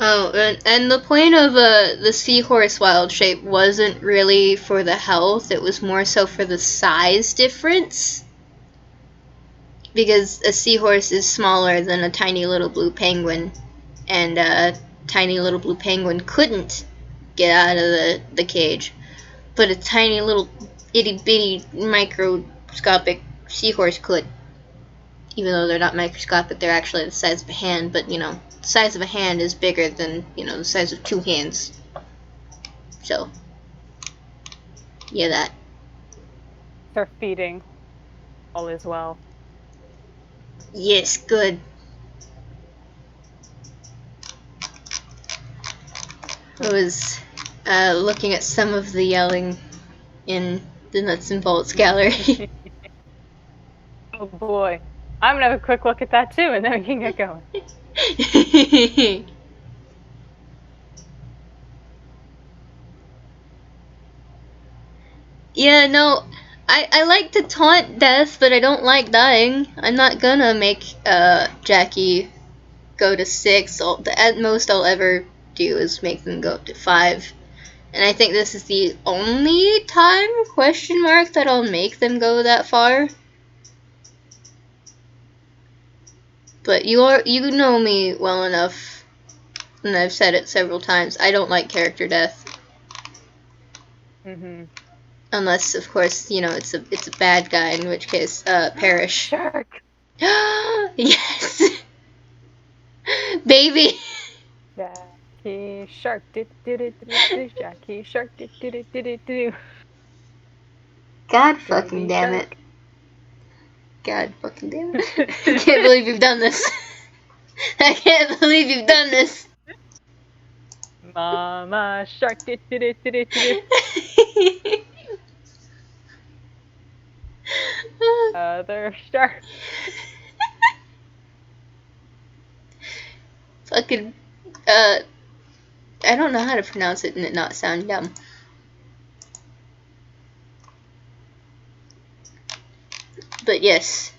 Oh, and the point of the seahorse wild shape wasn't really for the health, it was more so for the size difference. Because a seahorse is smaller than a tiny little blue penguin, and a tiny little blue penguin couldn't get out of the cage. But a tiny little itty bitty microscopic seahorse could. Even though they're not microscopic, they're actually the size of a hand, but you know, the size of a hand is bigger than, you know, the size of 2 hands. So, yeah, that. They're feeding. All is well. Yes, good. I was looking at some of the yelling in the Nuts and Bolts gallery. Oh boy. I'm gonna have a quick look at that too, and then we can get going. Yeah, no, I like to taunt death, but I don't like dying. I'm not gonna make Jackie go to 6. At most I'll ever do is make them go up to 5. And I think this is the only time, question mark, that I'll make them go that far. But you know me well enough, and I've said it several times, I don't like character death. Unless, of course, you know, it's a bad guy, in which case, perish. Shark! Yes! Baby! Jackie Shark, Jackie Shark, God fucking damn it. God fucking damn it. I can't believe you've done this. I can't believe you've done this. Mama Shark, other shark. Fucking, I don't know how to pronounce it and it not sound dumb. But yes.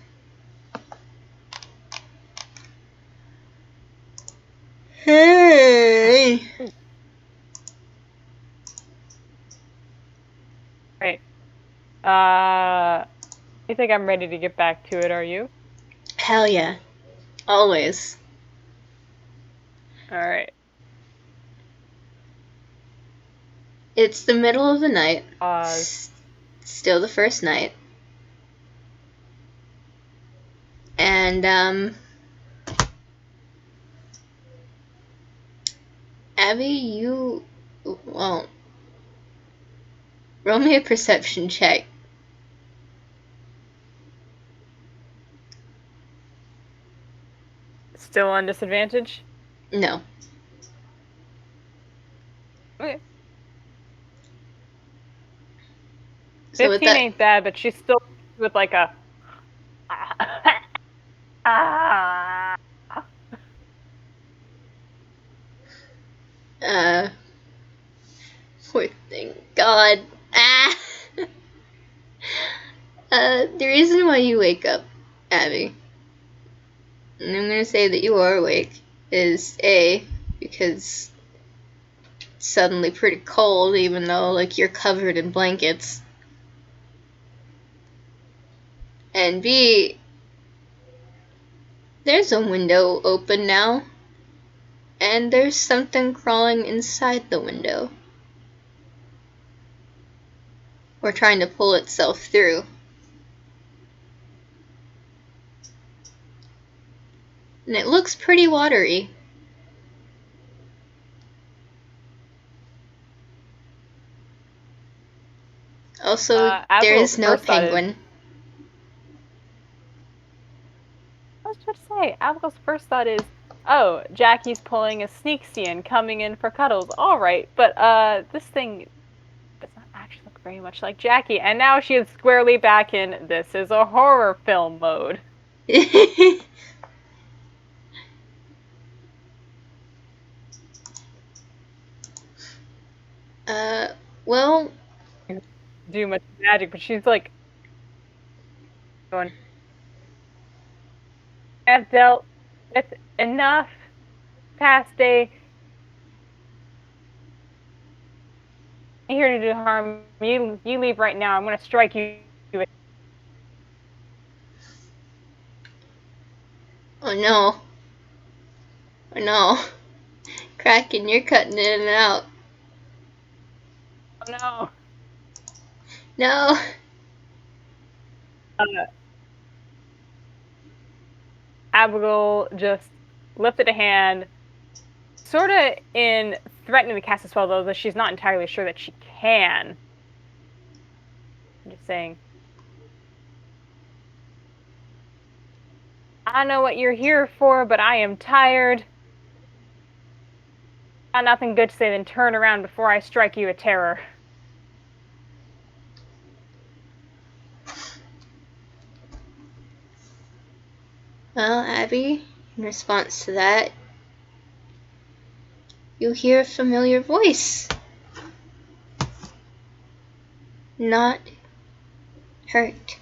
Hey! Right. I think I'm ready to get back to it, are you? Hell yeah. Always. Alright. It's the middle of the night. Pause. Still the first night. And, Abby, well, roll me a perception check. Still on disadvantage? No. Okay. So 15 ain't bad, but she's still with like a... Poor thing. God. Ah! The reason why you wake up, Abby, and I'm gonna say that you are awake, is A, because it's suddenly pretty cold, even though, like, you're covered in blankets. And B, there's a window open now, and there's something crawling inside the window. Or trying to pull itself through. And it looks pretty watery. Also, there is no penguin. I was about to say, Abbigull's first thought is, oh, Jackie's pulling a sneak scene, coming in for cuddles. All right, but this thing does not actually look very much like Jackie. And now she is squarely back in this is a horror film mode. Well... Do much magic, but she's like... going... I've dealt with enough past day here to do harm. You leave right now. I'm gonna strike you. Oh no. Oh no. Kraken, you're cutting in and out. Oh no. No. Abigail just lifted a hand, sort of in threatening to cast a spell, though she's not entirely sure that she can. I'm just saying, I know what you're here for, but I am tired. Got nothing good to say than turn around before I strike you a terror. Well, Abby, in response to that, you hear a familiar voice. Not hurt.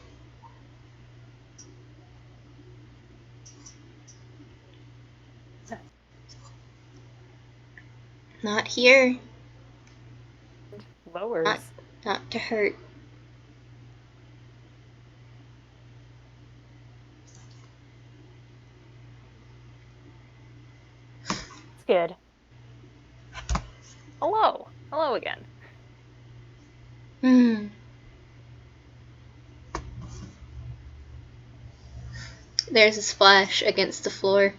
Not here. Lowers. Not to hurt. It's good. Hello. Hello again. There's a splash against the floor.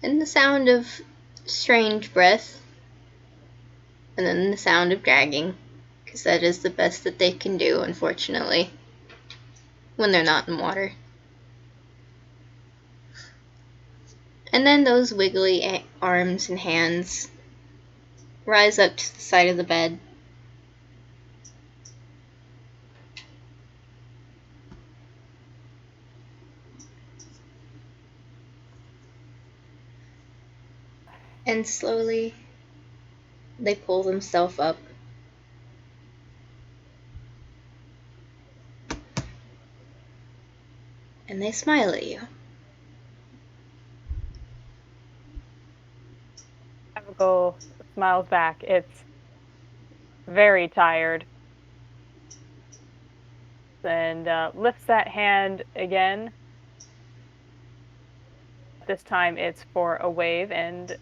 And the sound of strange breath. And then the sound of dragging. Because that is the best that they can do, unfortunately. When they're not in water. And then those wiggly arms and hands rise up to the side of the bed. And slowly, they pull themselves up. And they smile at you. Abigail smiles back. It's very tired. And lifts that hand again. This time it's for a wave and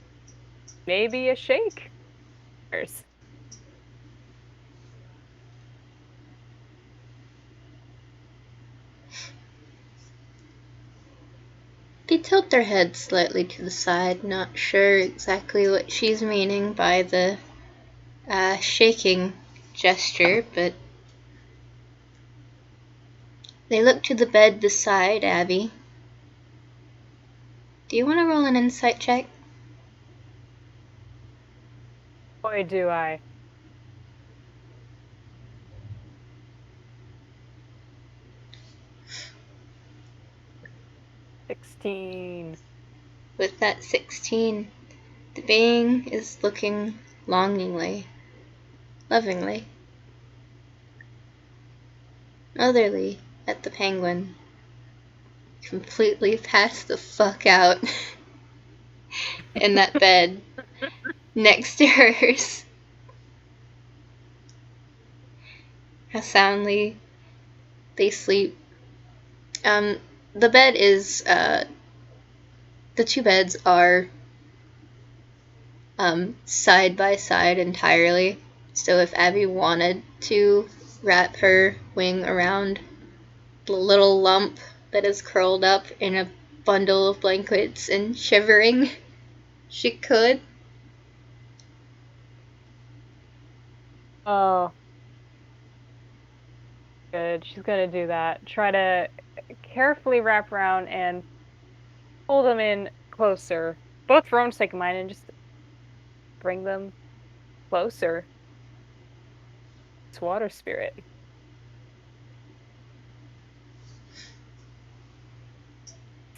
maybe a shake. They tilt their heads slightly to the side, not sure exactly what she's meaning by the shaking gesture, but they look to the bed beside Abby. Do you want to roll an insight check? Boy, do I. $16. With that 16, the being is looking longingly, lovingly, motherly at the penguin, completely passed the fuck out in that bed next to hers. How soundly they sleep. The bed is, the two beds are side by side entirely. So if Abby wanted to wrap her wing around the little lump that is curled up in a bundle of blankets and shivering, she could. Oh, good. She's gonna do that. Try to carefully wrap around and pull them in closer, both for own sake of mine, and just bring them closer. It's water spirit.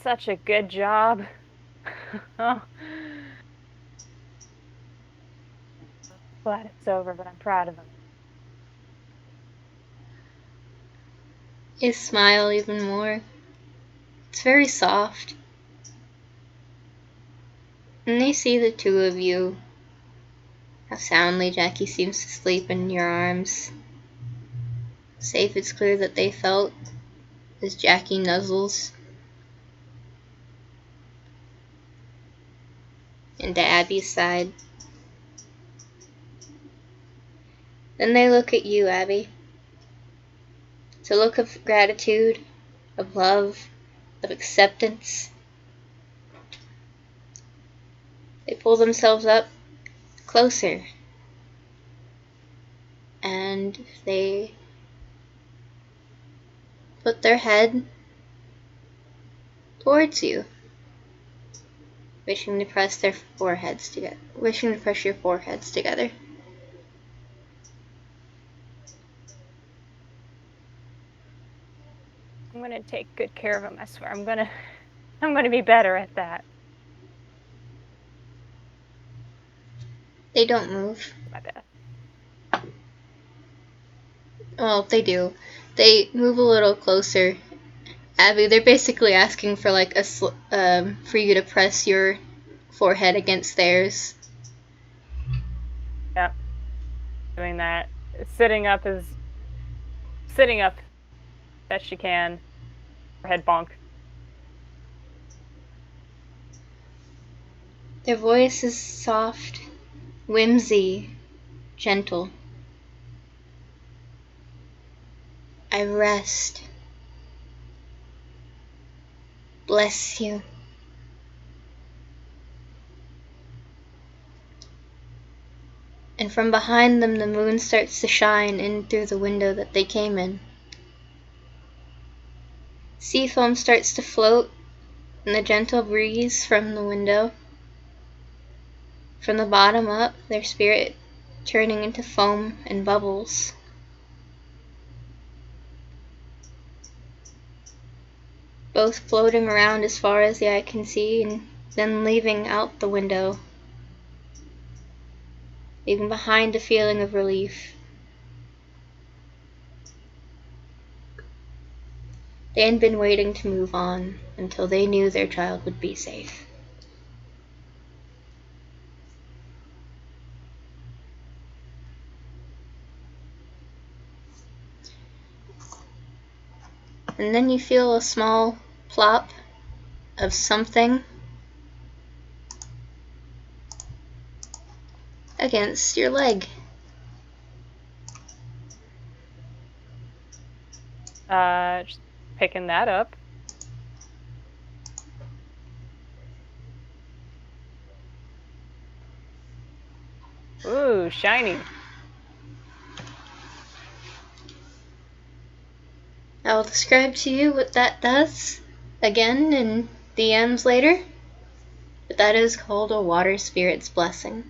Such a good job. Oh, glad it's over, but I'm proud of him. You smile even more. It's very soft. And they see the two of you, how soundly Jackie seems to sleep in your arms. Safe it's clear that they felt as Jackie nuzzles into Abby's side. Then they look at you, Abby. It's a look of gratitude, of love, of acceptance. They pull themselves up closer, and they put their head towards you, wishing to press your foreheads together. I'm gonna take good care of him, I swear. I'm gonna be better at that. They don't move. My bad. Well, they do. They move a little closer. Abby, they're basically asking for like for you to press your forehead against theirs. Yep. Doing that. Sitting up best she can. Her head bonk. Their voice is soft, whimsy, gentle. I rest. Bless you. And from behind them, the moon starts to shine in through the window that they came in. Sea foam starts to float in the gentle breeze from the window. From the bottom up, their spirit turning into foam and bubbles. Both floating around as far as the eye can see, and then leaving out the window, leaving behind a feeling of relief. They had been waiting to move on until they knew their child would be safe. And then you feel a small plop of something against your leg. Just picking that up. Ooh, shiny. I will describe to you what that does again in DMs later, but that is called a water spirit's blessing.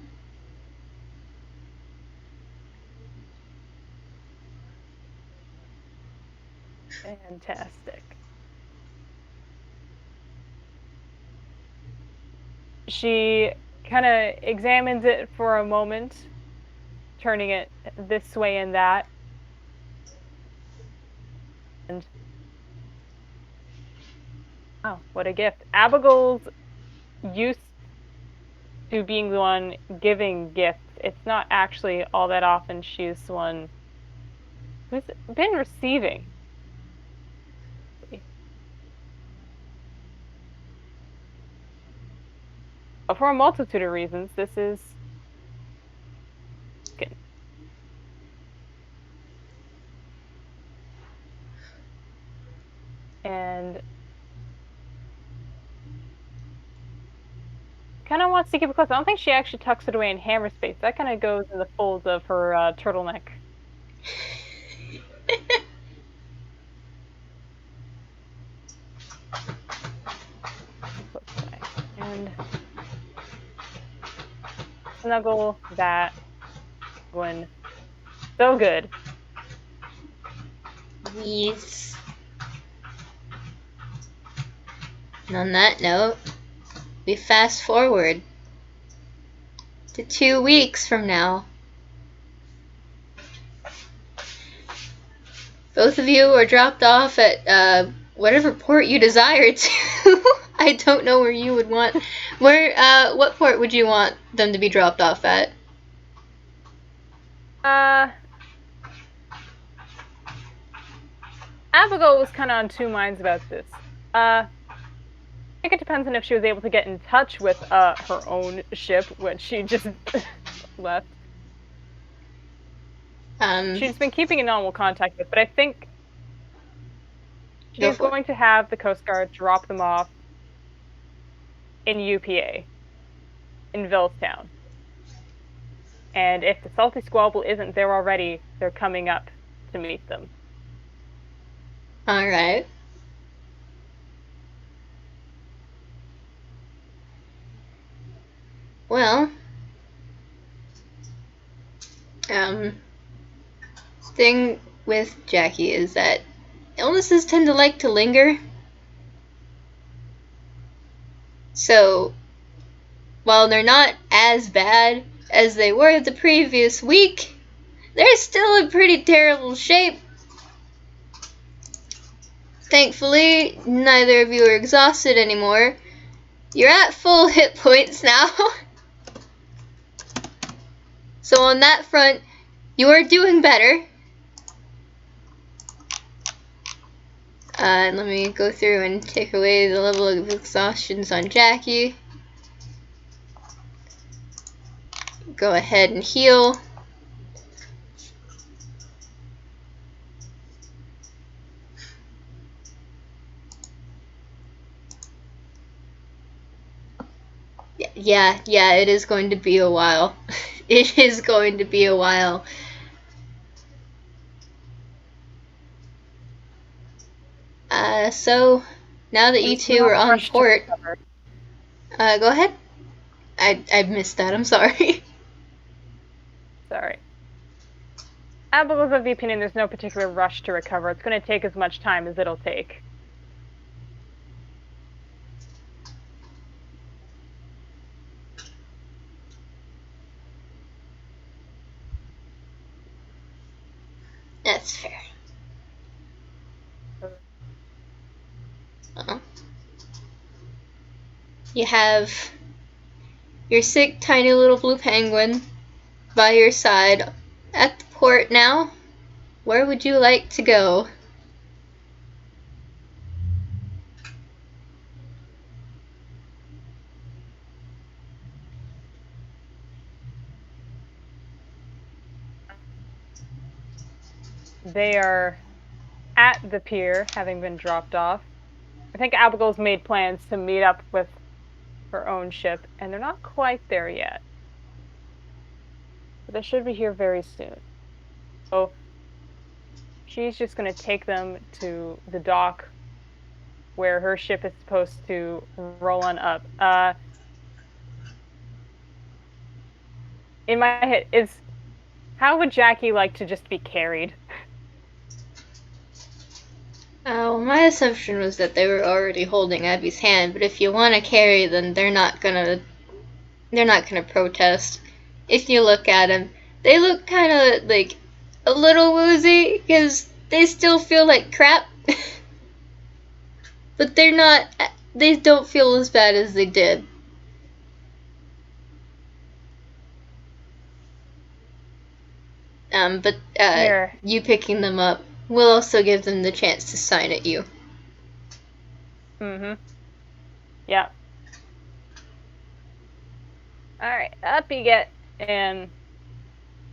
Fantastic. She kind of examines it for a moment, turning it this way and that. And oh, what a gift. Abbigull's used to being the one giving gifts. It's not actually all that often she's the one who's been receiving. But for a multitude of reasons, this is good. And kind of wants to keep it close. I don't think she actually tucks it away in hammer space. That kind of goes in the folds of her turtleneck. And snuggle that one. So good. Yes. And on that note, we fast forward to 2 weeks from now. Both of you are dropped off at whatever port you desire to. I don't know where you would want. What port would you want them to be dropped off at? Abbigull was kind of on two minds about this. I think it depends on if she was able to get in touch with her own ship, which she just left. She's been keeping in normal contact with, but I think she's going to have the Coast Guard drop them off in UPA, in Villstown. And if the Salty Squabble isn't there already, they're coming up to meet them. Alright. Well, thing with Jackie is that illnesses tend to like to linger. So, while they're not as bad as they were the previous week, they're still in pretty terrible shape. Thankfully, neither of you are exhausted anymore. You're at full hit points now. So on that front, you are doing better. Let me go through and take away the level of exhaustions on Jackie. Go ahead and heal. Yeah, it is going to be a while. It is going to be a while. So, now that you two are on port... go ahead. I missed that, I'm sorry. Sorry. Babble was of the opinion there's no particular rush to recover. It's going to take as much time as it'll take. That's fair. You have your sick, tiny little blue penguin by your side at the port now. Where would you like to go? They are at the pier, having been dropped off. I think Abigail's made plans to meet up with her own ship, and they're not quite there yet. But they should be here very soon. So she's just going to take them to the dock where her ship is supposed to roll on up. In my head, how would Jackie like to just be carried? Well, my assumption was that they were already holding Abby's hand, but if you want to carry them, they're not gonna protest. If you look at them, they look kind of like a little woozy because they still feel like crap, but they don't feel as bad as they did. But you picking them up will also give them the chance to sign at you. Yeah. Alright, up you get, and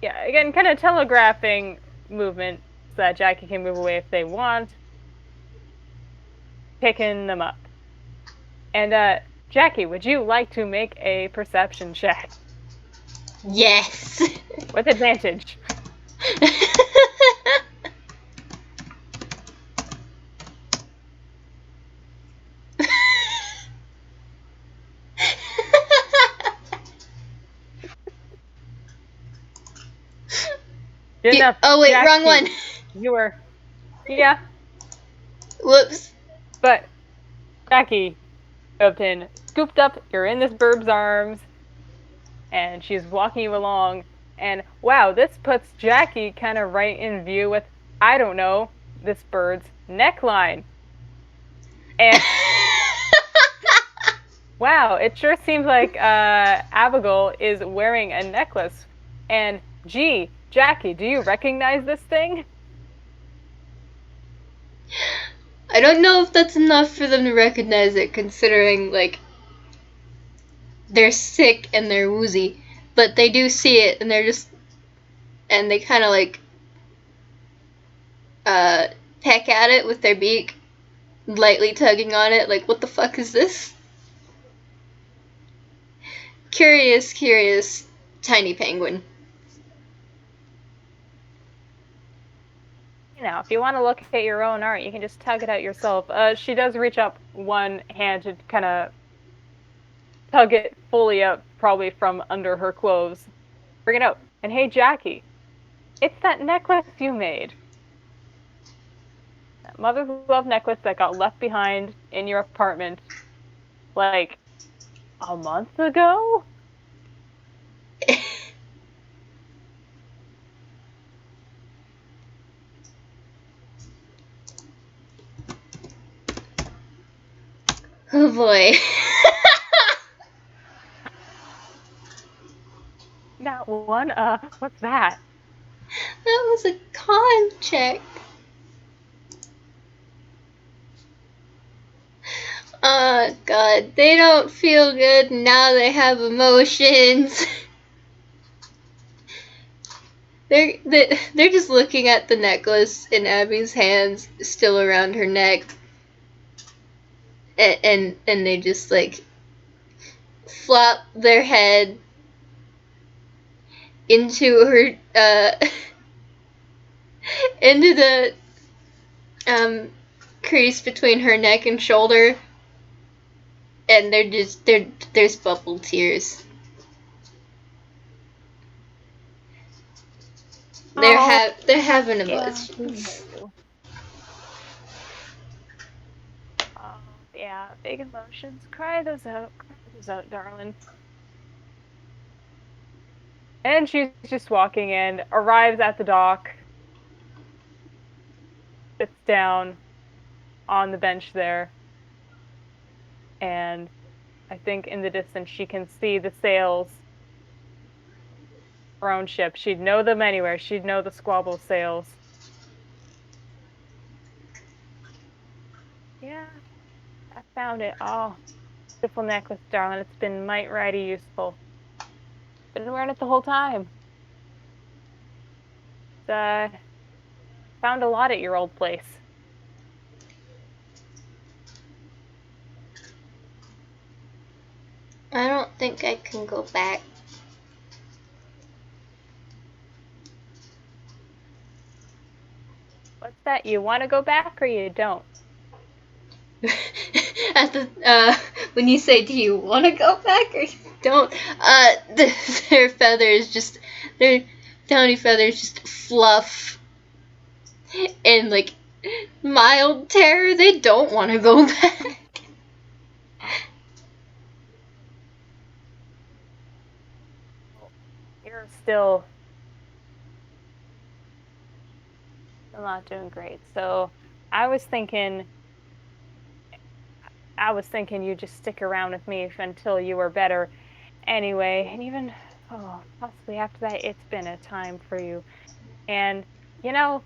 yeah, again, kind of telegraphing movement so that Jackie can move away if they want. Picking them up. And, Jackie, would you like to make a perception check? Yes! With advantage. Oh wait, Jackie, wrong one. You were, yeah. Whoops. But Jackie have been scooped up. You're in this bird's arms, and she's walking you along. And wow, this puts Jackie kind of right in view with, I don't know, this bird's neckline. And Wow, it sure seems like Abigail is wearing a necklace. And gee, Jackie, do you recognize this thing? I don't know if that's enough for them to recognize it, considering, like, they're sick and they're woozy. But they do see it, and they're just... And they kind of, like, peck at it with their beak, lightly tugging on it, like, what the fuck is this? Curious, tiny penguin. You know, if you want to look at your own art, you can just tug it out yourself. She does reach up one hand to kind of tug it fully up, probably from under her clothes. Bring it out. And hey, Jackie, it's that necklace you made. That mother's love necklace that got left behind in your apartment, like, a month ago? Oh boy. That one, what's that? That was a con check. Oh god, they don't feel good, now they have emotions. They're just looking at the necklace in Abby's hands, still around her neck, and they just, like, flop their head into her, into the, crease between her neck and shoulder, and there's bubble tears. They're having emotions. Oh, yeah, big emotions. Cry those out, darling. And she's just walking in, arrives at the dock, sits down on the bench there, and I think in the distance she can see the sails. Her own ship. She'd know them anywhere. She'd know the squabble sails. Yeah, I found it. Oh, beautiful necklace, darling. It's been mighty useful. Been wearing it the whole time. Found a lot at your old place. I don't think I can go back. What's that? You want to go back or you don't? At the when you say, do you want to go back or you don't, their feathers just, their downy feathers just fluff in, like, mild terror. They don't want to go back. You're still not doing great. So I was thinking you'd just stick around with me until you were better anyway. And even, possibly after that, it's been a time for you. And, you know,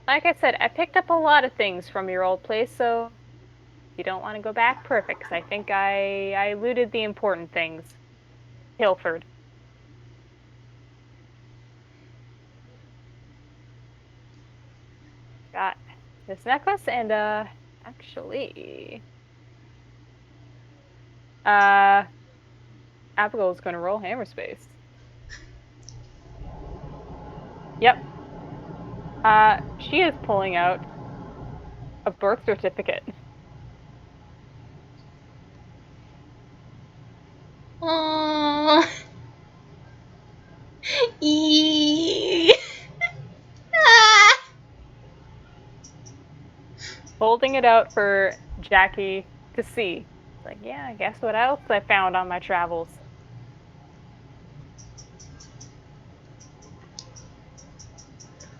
like I said, I picked up a lot of things from your old place, so if you don't want to go back, perfect, 'cause I think I looted the important things. Pilfered. Got this necklace and, actually... Abigail is going to roll hammer space. Yep. She is pulling out a birth certificate. Aww. Holding it out for Jackie to see. Like, yeah, guess what else I found on my travels?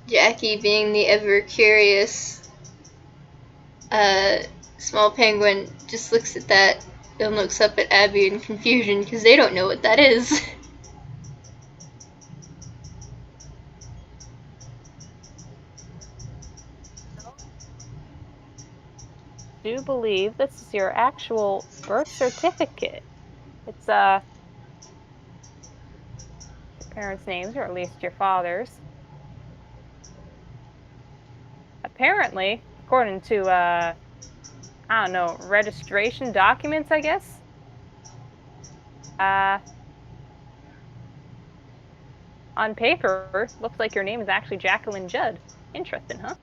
Jackie, being the ever curious small penguin, just looks at that Then looks up at Abby in confusion because they don't know what that is. I do believe this is your actual birth certificate. It's your parents' names, or at least your father's. Apparently, according to I don't know, registration documents, I guess. On paper, looks like your name is actually Jacqueline Judd. Interesting, huh?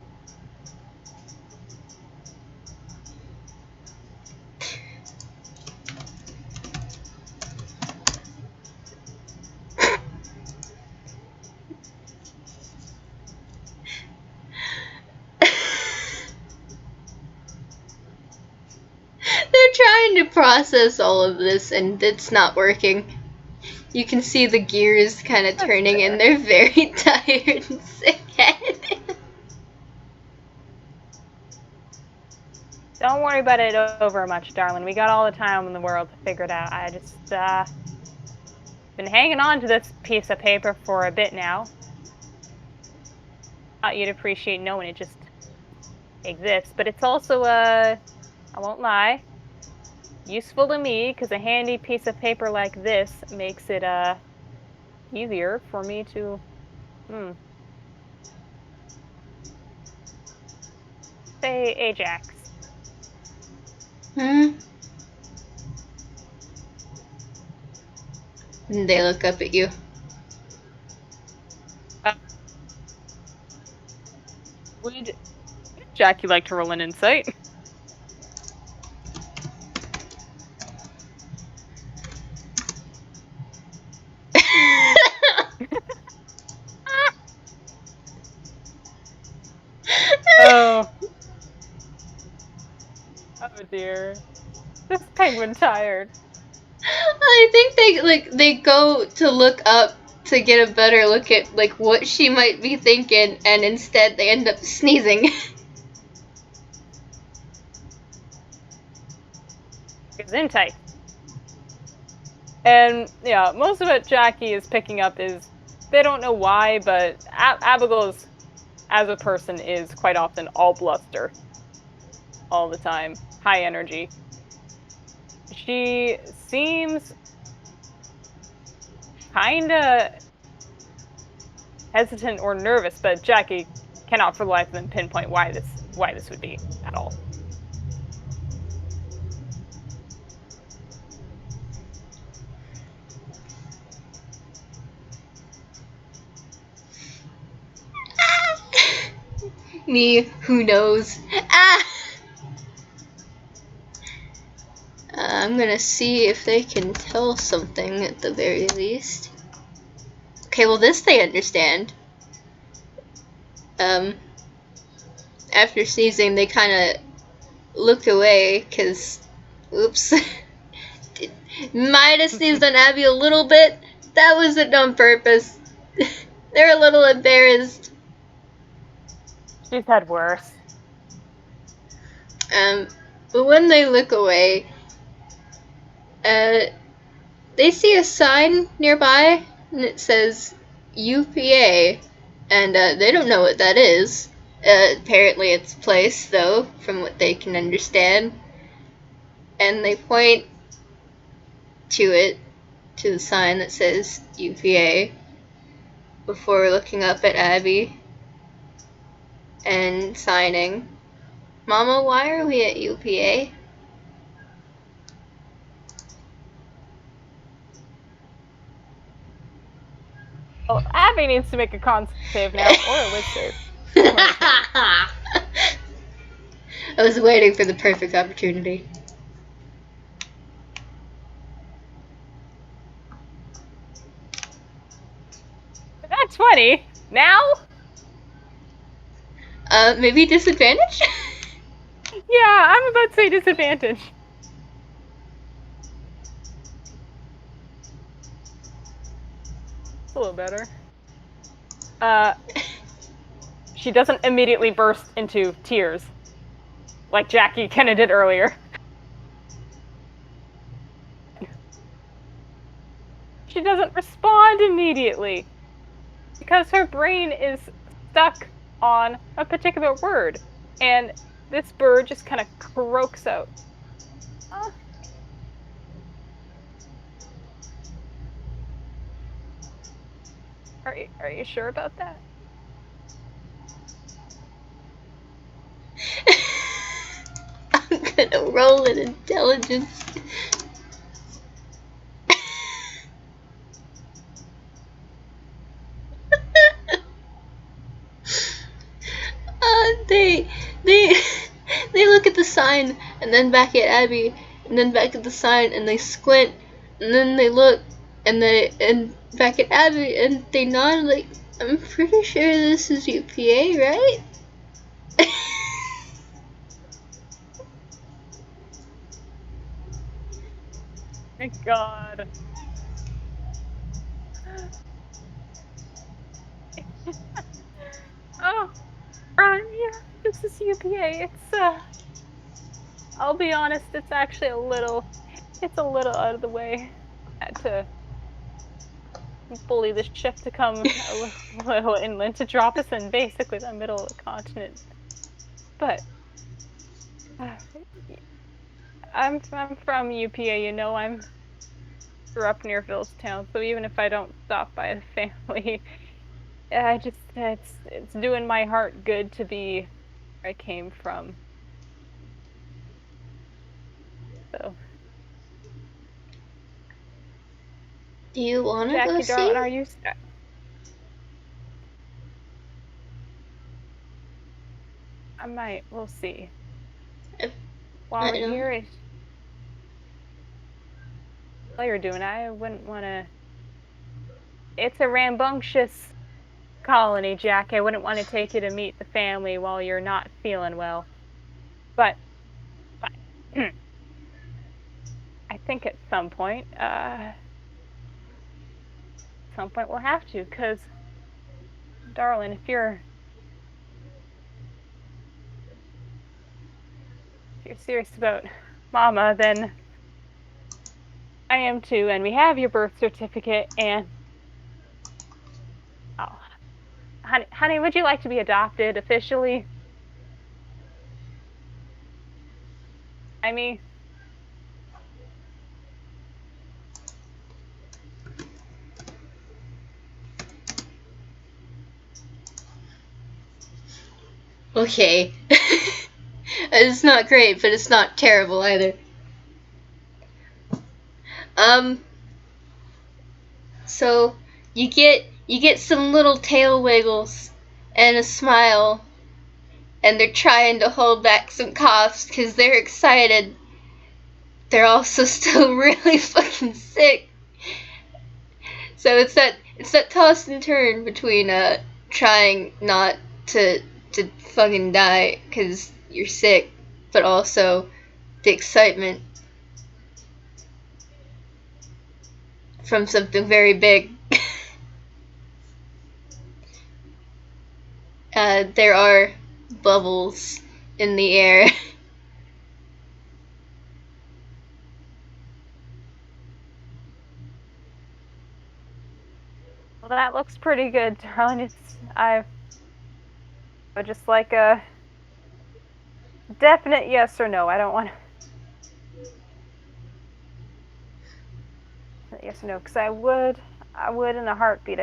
They're trying to process all of this and it's not working. You can see the gears kind of turning and they're very tired and sick. Don't worry about it over much, darling. We got all the time in the world to figure it out. I just, been hanging on to this piece of paper for a bit now. Thought you'd appreciate knowing it just exists, but it's also, I won't lie, useful to me, because a handy piece of paper like this makes it, easier for me to, say Ajaxx. And they look up at you. Would Jackie like to roll an insight? Oh dear. This penguin tired. I think they go to look up to get a better look at like what she might be thinking, and instead they end up sneezing. Gesundheit. And yeah, most of what Jackie is picking up is they don't know why, but Abbigull as a person is quite often all bluster all the time, high energy. She seems kinda hesitant or nervous, but Jackie cannot for the life of them pinpoint why this would be at all. Me, who knows? I'm gonna see if they can tell something at the very least. Okay, well this they understand. After sneezing, they kind of look away, cause, oops. Might have sneezed on Abby a little bit. That wasn't on purpose. They're a little embarrassed. She's had worse. But when they look away, they see a sign nearby, and it says UPA, and they don't know what that is. Apparently it's a place, though, from what they can understand. And they point to it, to the sign that says UPA, before looking up at Abby and signing. Mama, why are we at UPA? Well, Abby needs to make a con save now, or a wit save. I was waiting for the perfect opportunity. That's 20. Now? Maybe disadvantage? Yeah, I'm about to say disadvantage. It's a little better. She doesn't immediately burst into tears, like Jackie kinda did earlier. she doesn't respond immediately because her brain is stuck on a particular word, and this bird just kind of croaks out. Are you sure about that? I'm gonna roll an intelligence. They they look at the sign and then back at Abby and then back at the sign and they squint and then they look and back at Abby and they nod like, I'm pretty sure this is UPA, right? Thank God. Oh, yeah, this is UPA. It's I'll be honest, it's actually a little out of the way. I had to bully the ship to come a little inland to drop us in basically the middle of the continent. But I'm from UPA, you know. I'm grew up near Town, so even if I don't stop by the family, I just it's doing my heart good to be where I came from. So, Do you wanna Jackie, go darling, see? are you? I might. We'll see. While we're here, while you're doing, I wouldn't want to. It's a rambunctious colony, Jack. I wouldn't want to take you to meet the family while you're not feeling well. But I think at some point we'll have to, because, darling, if you're serious about Mama, then I am too, and we have your birth certificate, and oh, honey, would you like to be adopted officially? I mean, Okay. It's not great, but it's not terrible either. So you get some little tail wiggles and a smile, and they're trying to hold back some coughs because they're excited. They're also still really fucking sick. So it's that toss and turn between trying not to fucking die because you're sick, but also the excitement from something very big. There are bubbles in the air. well, that looks pretty good, darling. I would just like a definite yes or no. I don't want yes or no, because I would in a heartbeat.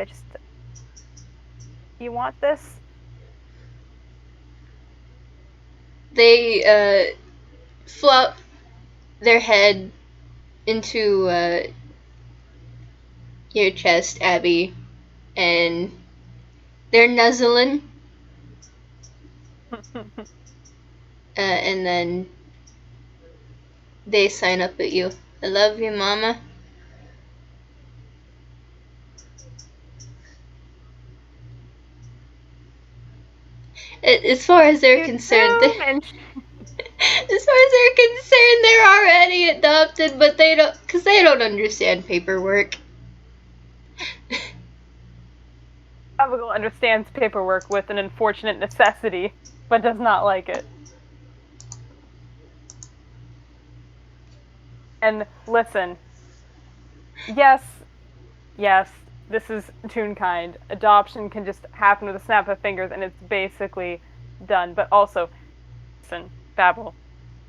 You want this? They flop their head into your chest, Abby, and they're nuzzling. And then they sign up at you. I love you, Mama. As far as they're concerned, as far as they're concerned, they're already adopted, but they don't understand paperwork. Abigail understands paperwork with an unfortunate necessity, but does not like it. And listen, yes, yes, this is Toonkind. Adoption can just happen with a snap of fingers, and it's basically done. But also, listen, Babble.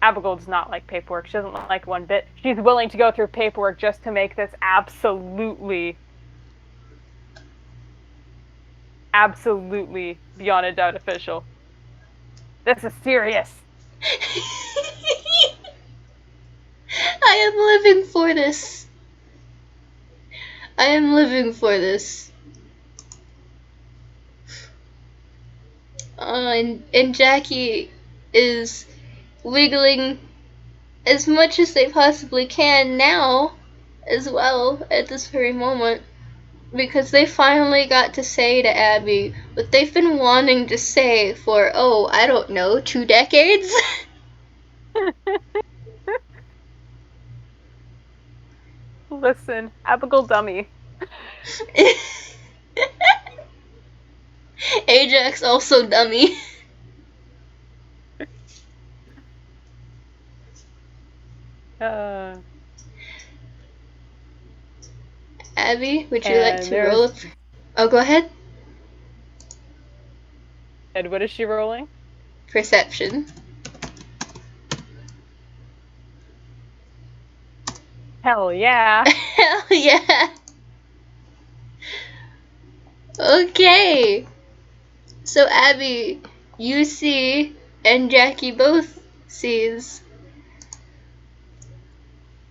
Abigail does not like paperwork. She doesn't like one bit. She's willing to go through paperwork just to make this absolutely beyond a doubt official. This is serious. I am living for this. I am living for this. And Jackie is wiggling as much as they possibly can now as well at this very moment, because they finally got to say to Abby what they've been wanting to say for, I don't know, 2 decades? Listen, Abigail dummy. Ajaxx also dummy. Abby, would you like to roll up? Oh, go ahead. And what is she rolling? Perception. Hell yeah. Hell yeah. Okay. So Abby, you see, and Jackie both sees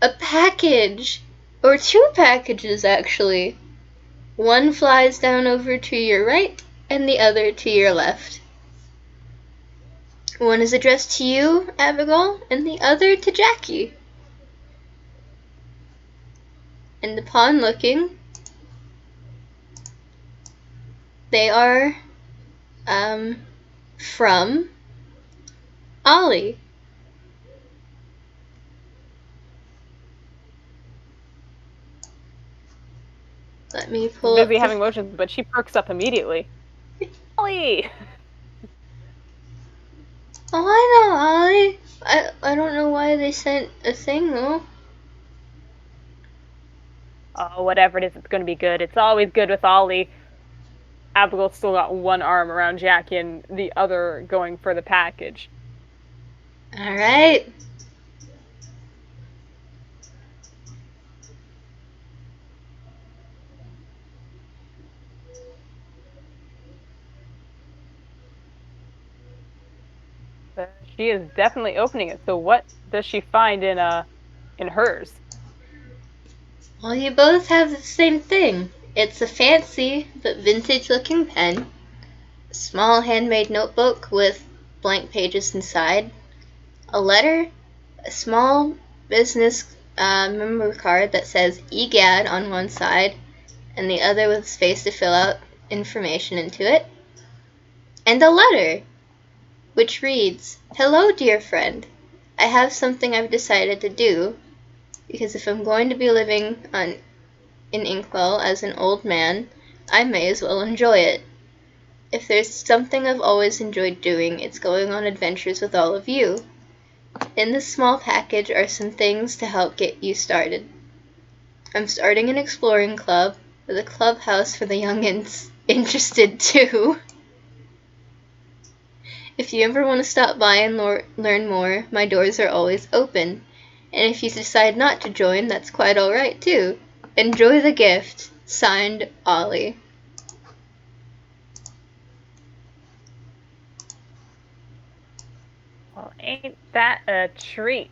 a package, or 2 packages actually. One flies down over to your right, and the other to your left. One is addressed to you, Abigail, and the other to Jackie. And upon looking, they are, from Ollie. Let me pull up. Busy having motions, but she perks up immediately. Ollie! Oh, I know, Ollie. I don't know why they sent a thing, though. Oh, whatever it is, it's gonna be good. It's always good with Ollie. Abigail's still got one arm around Jackie and the other going for the package. Alright. But she is definitely opening it. So what does she find in hers? Well, you both have the same thing. It's a fancy but vintage-looking pen, a small handmade notebook with blank pages inside, a letter, a small business member card that says EGAD on one side, and the other with space to fill out information into it, and a letter, which reads, "Hello, dear friend. I have something I've decided to do, because if I'm going to be living in Inkwell as an old man, I may as well enjoy it. If there's something I've always enjoyed doing, it's going on adventures with all of you. In this small package are some things to help get you started. I'm starting an exploring club with a clubhouse for the youngins interested too. If you ever want to stop by and learn more, my doors are always open. And if you decide not to join, that's quite alright too. Enjoy the gift. Signed, Ollie." Well, ain't that a treat?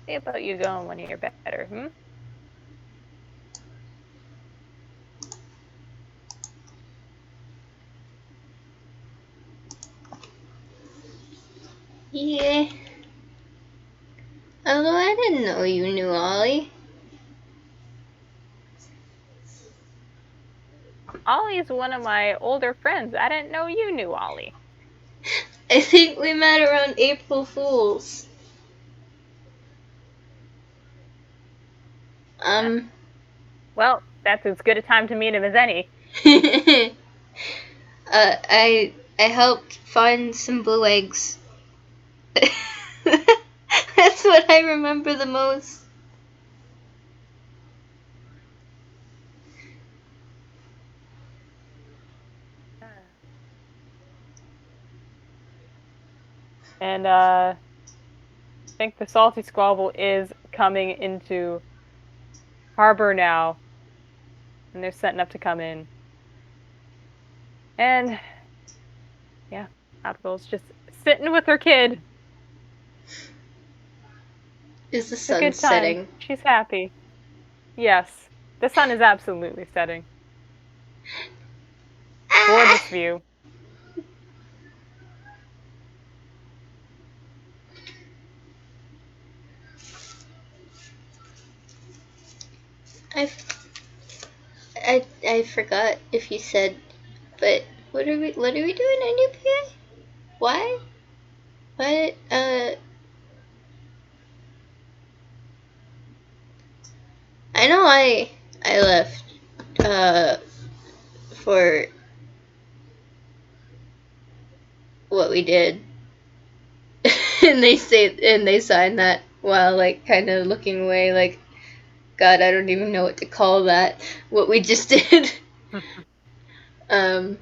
See about you going when you're better, Yeah. Although I didn't know you knew Ollie. Ollie's one of my older friends. I didn't know you knew Ollie. I think we met around April Fools. Well, that's as good a time to meet him as any. I helped find some blue eggs. That's what I remember the most. And I think the Salty Squabble is coming into harbor now. And they're setting up to come in. And yeah, Abigail's just sitting with her kid. Is the It's a sun good time. setting? She's happy. Yes, the sun is absolutely setting. Ah! Gorgeous view. I forgot if you said, but what are we doing in UPA? Why? What? I know I left for what we did, and they signed that while like kind of looking away, like, God, I don't even know what to call that. What we just did. um.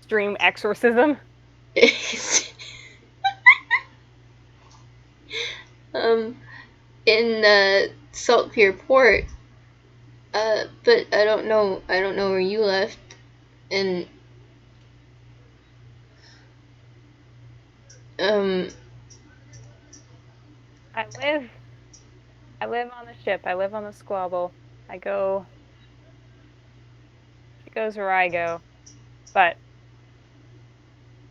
Stream exorcism. um. In Saltpier Port. But I don't know. I don't know where you left. And um. I live on the ship. I live on the Squabble. I go. She goes where I go. But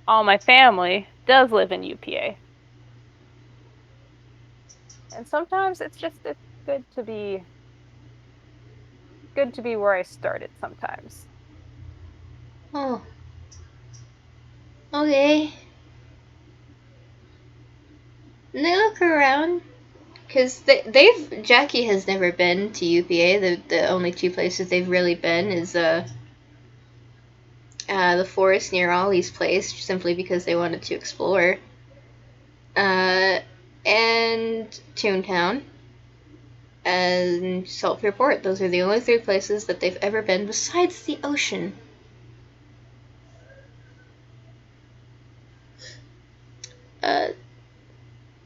all my family does live in UPA. And sometimes it's good to be where I started sometimes. Oh. Okay. And they look around. Because Jackie has never been to UPA. The only two places they've really been is the forest near Ollie's place, simply because they wanted to explore. And Toontown and Saltpier Port. Those are the only three places that they've ever been besides the ocean.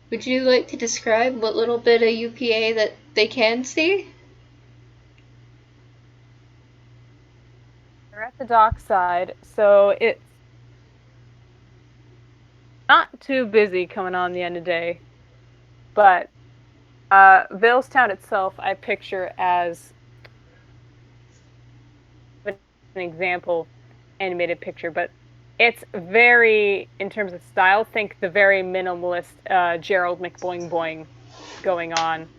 Would you like to describe what little bit of UPA that they can see? We're at the dock side, so it's not too busy coming on the end of day. But Valestown itself, I picture as an example animated picture, but it's very, in terms of style, think the very minimalist Gerald McBoing Boing going on.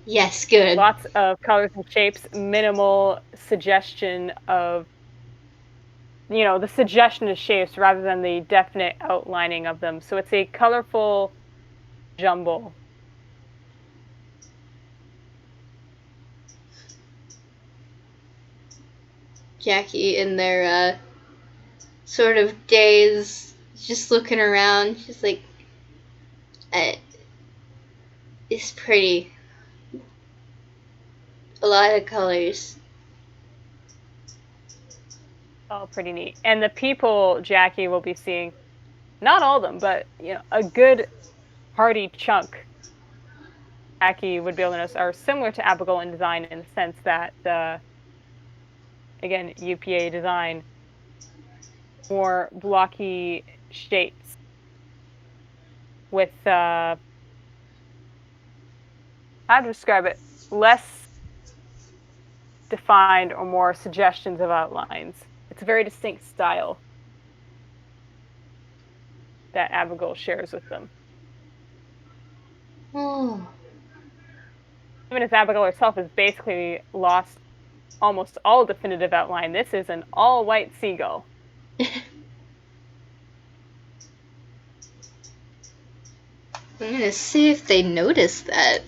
Yes, good. Lots of colors and shapes, minimal suggestion of, the suggestion of shapes rather than the definite outlining of them. So it's a colorful jumble. Jackie in their sort of daze, just looking around. She's like, it's pretty. A lot of colors. All pretty neat. And the people Jackie will be seeing, not all of them, but a good hearty chunk Jackie would be able to notice are similar to Abbigull in design in the sense that again, UPA design, more blocky shapes with how to describe it, less defined or more suggestions of outlines. It's a very distinct style that Abbigull shares with them. Oh. Even as Abbigull herself has basically lost almost all definitive outline, this is an all-white seagull. I'm gonna see if they notice that.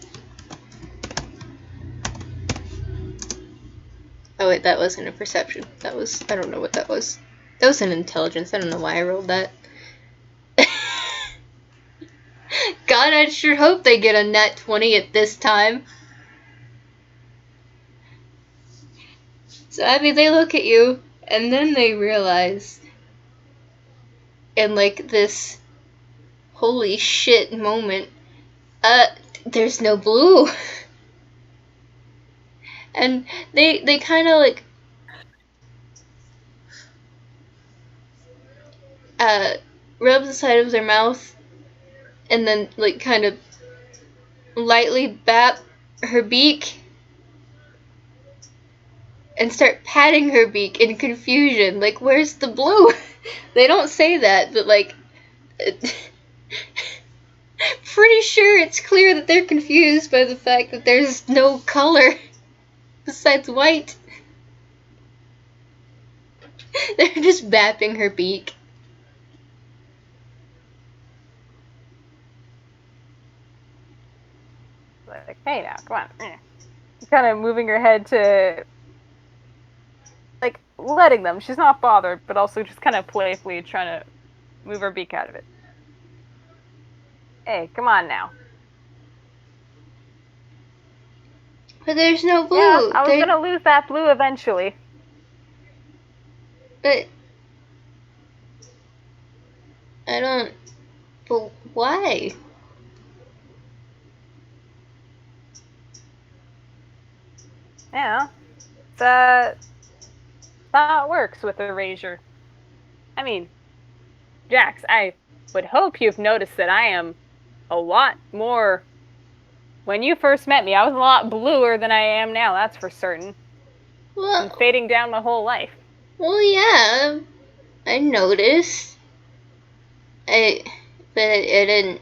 Oh wait, that wasn't a perception. That was, I don't know what that was. That was an intelligence. I don't know why I rolled that. God, I sure hope they get a nat 20 at this time. So, Abby, they look at you, and then they realize in like this holy shit moment, there's no blue. And they kind of like rub the side of their mouth and then like kind of lightly bap her beak and start patting her beak in confusion. Like, where's the blue? They don't say that, but like pretty sure it's clear that they're confused by the fact that there's no color besides white. They're just bapping her beak. Like, hey now, come on. Kind of moving her head to, like, letting them. She's not bothered, but also just kind of playfully trying to move her beak out of it. Hey, come on now. But there's no blue. Yeah, I was gonna lose that blue eventually. But I don't. But why? Yeah, that's how it works with erasure. I mean, Jax, I would hope you've noticed that I am a lot more. When you first met me, I was a lot bluer than I am now, that's for certain. Well, I'm fading down my whole life. Well, yeah, I noticed. But I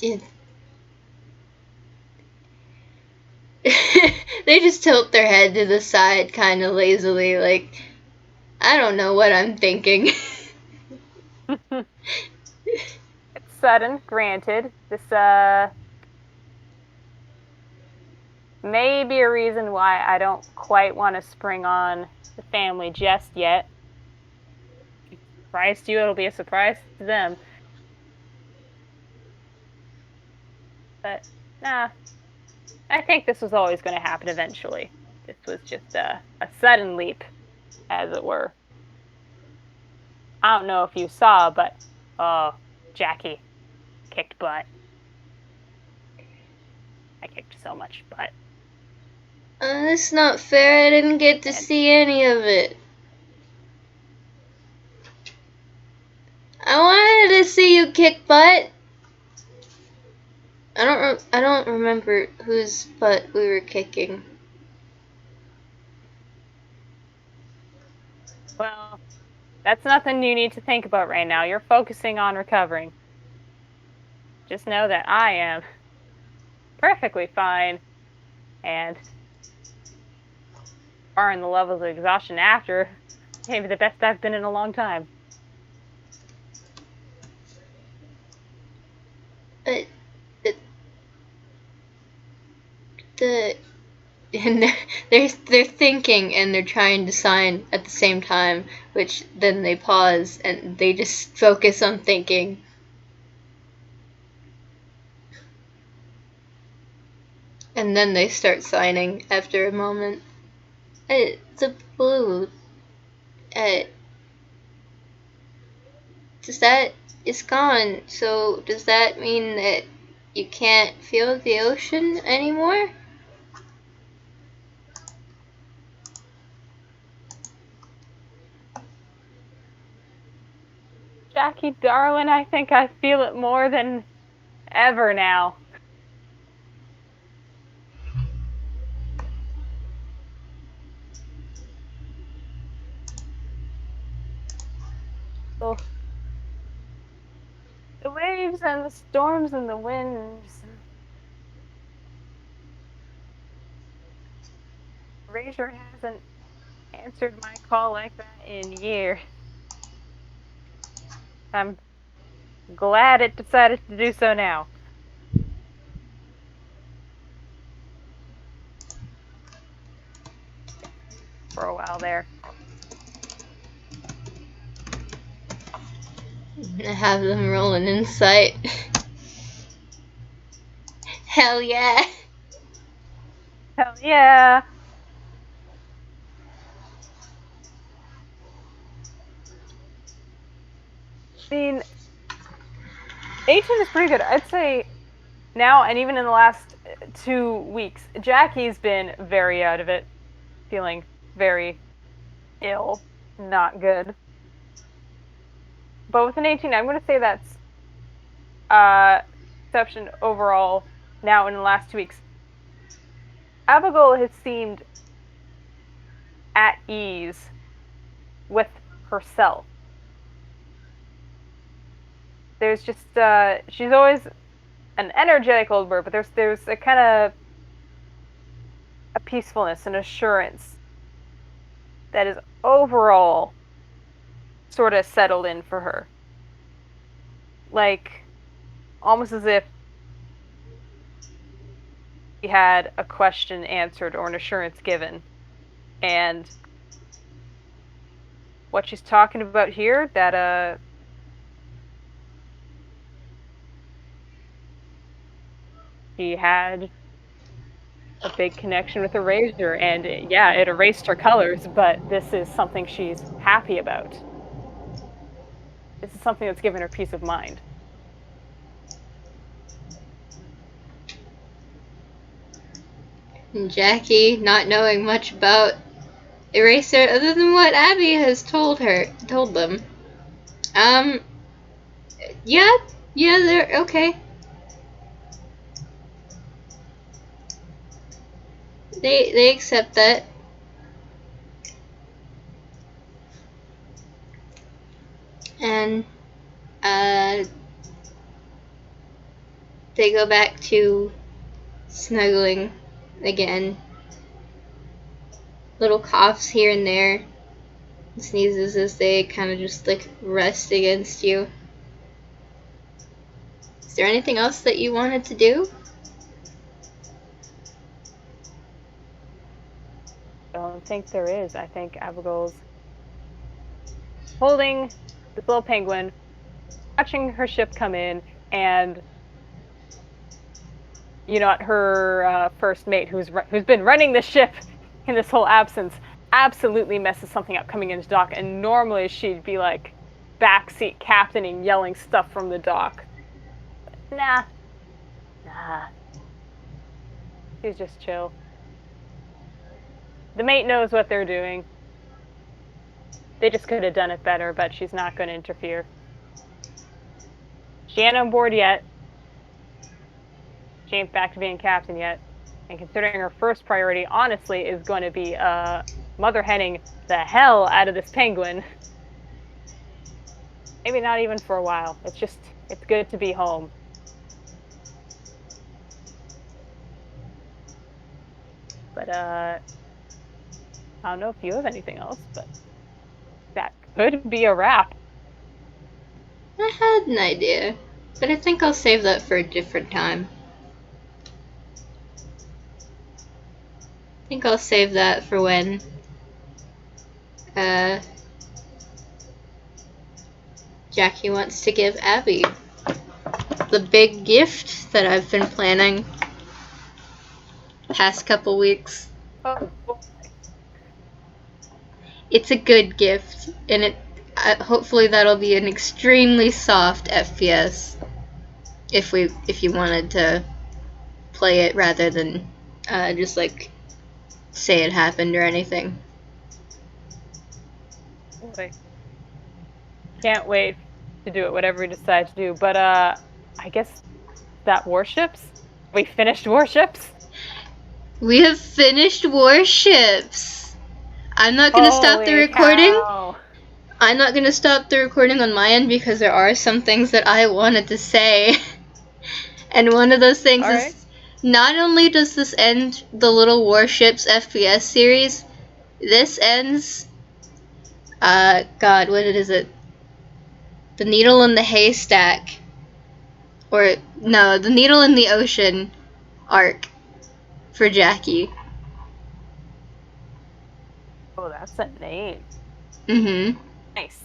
didn't. They just tilt their head to the side kind of lazily, like, I don't know what I'm thinking. It's sudden, granted. This, may be a reason why I don't quite want to spring on the family just yet. Surprise to you, it'll be a surprise to them. But, nah. I think this was always going to happen eventually. This was just a sudden leap, as it were. I don't know if you saw, but, oh, Jackie kicked butt. I kicked so much butt. That's not fair. I didn't get to see any of it. I wanted to see you kick butt. I don't remember whose butt we were kicking. Well, that's nothing you need to think about right now. You're focusing on recovering. Just know that I am perfectly fine, and barring the levels of exhaustion after, maybe the best I've been in a long time. But and they're thinking and they're trying to sign at the same time, which then they pause and they just focus on thinking. And then they start signing after a moment. The blue. It's gone. So does that mean that you can't feel the ocean anymore? Jackie, darling, I think I feel it more than ever now. Oh, the waves and the storms and the winds. Razor hasn't answered my call like that in years. I'm glad it decided to do so now. For a while there. I'm gonna have them roll an insight. Hell yeah. Hell yeah. I mean, 18 is pretty good. I'd say now, and even in the last 2 weeks, Jackie's been very out of it, feeling very ill, not good. But with an 18, I'm going to say that's exception overall now in the last 2 weeks. Abigail has seemed at ease with herself. There's just she's always an energetic old bird, but there's a kind of a peacefulness and assurance that is overall sort of settled in for her. Like, almost as if she had a question answered or an assurance given. And what she's talking about here, that she had a big connection with Erasure, and yeah, it erased her colors, but this is something she's happy about. This is something that's given her peace of mind. And Jackie, not knowing much about Eraser other than what Abby has told them. Yeah, they're okay. They accept that. And they go back to snuggling again. Little coughs here and there. Sneezes as they kind of just like rest against you. Is there anything else that you wanted to do? I don't think there is. I think Abigail's holding this little penguin, watching her ship come in, and you know, her first mate, who's been running the ship in this whole absence, absolutely messes something up coming into dock. And normally she'd be like backseat captaining, yelling stuff from the dock. But nah. She's just chill. The mate knows what they're doing. They just could have done it better, but she's not going to interfere. She ain't on board yet. She ain't back to being captain yet. And considering her first priority, honestly, is going to be mother henning the hell out of this penguin. Maybe not even for a while. It's good to be home. But, I don't know if you have anything else, but that could be a wrap. I had an idea, but I think I'll save that for a different time. I think I'll save that for when Jackie wants to give Abby the big gift that I've been planning past couple weeks. Oh. It's a good gift, and it hopefully that'll be an extremely soft FPS if you wanted to play it rather than just like say it happened or anything. Boy. Can't wait to do it, whatever we decide to do. But I guess that Warships? We finished Warships? We have finished Warships! I'm not gonna stop the recording. Cow. I'm not gonna stop the recording on my end because there are some things that I wanted to say. And one of those things is, not only does this end the Little Warships FPS series, this ends, God, what is it? The Needle in the Haystack. Or, no, the Needle in the Ocean arc for Jackie. Oh, that's a name. Mm-hmm. Nice.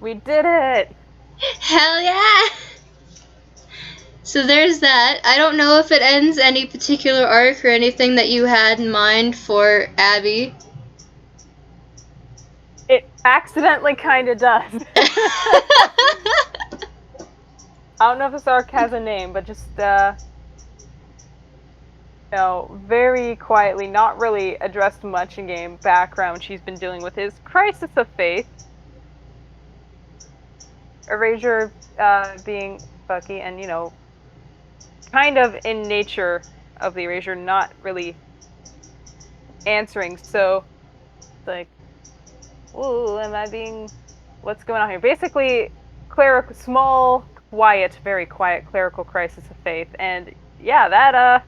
We did it! Hell yeah! So there's that. I don't know if it ends any particular arc or anything that you had in mind for Abby. Accidentally kinda does. I don't know if this arc has a name, but just, very quietly, not really addressed much in game background, she's been dealing with his crisis of faith. Erasure, being Bucky, and, kind of in nature of the Erasure, not really answering, so, it's like, ooh, what's going on here? Basically, small, quiet, very quiet clerical crisis of faith, and yeah, that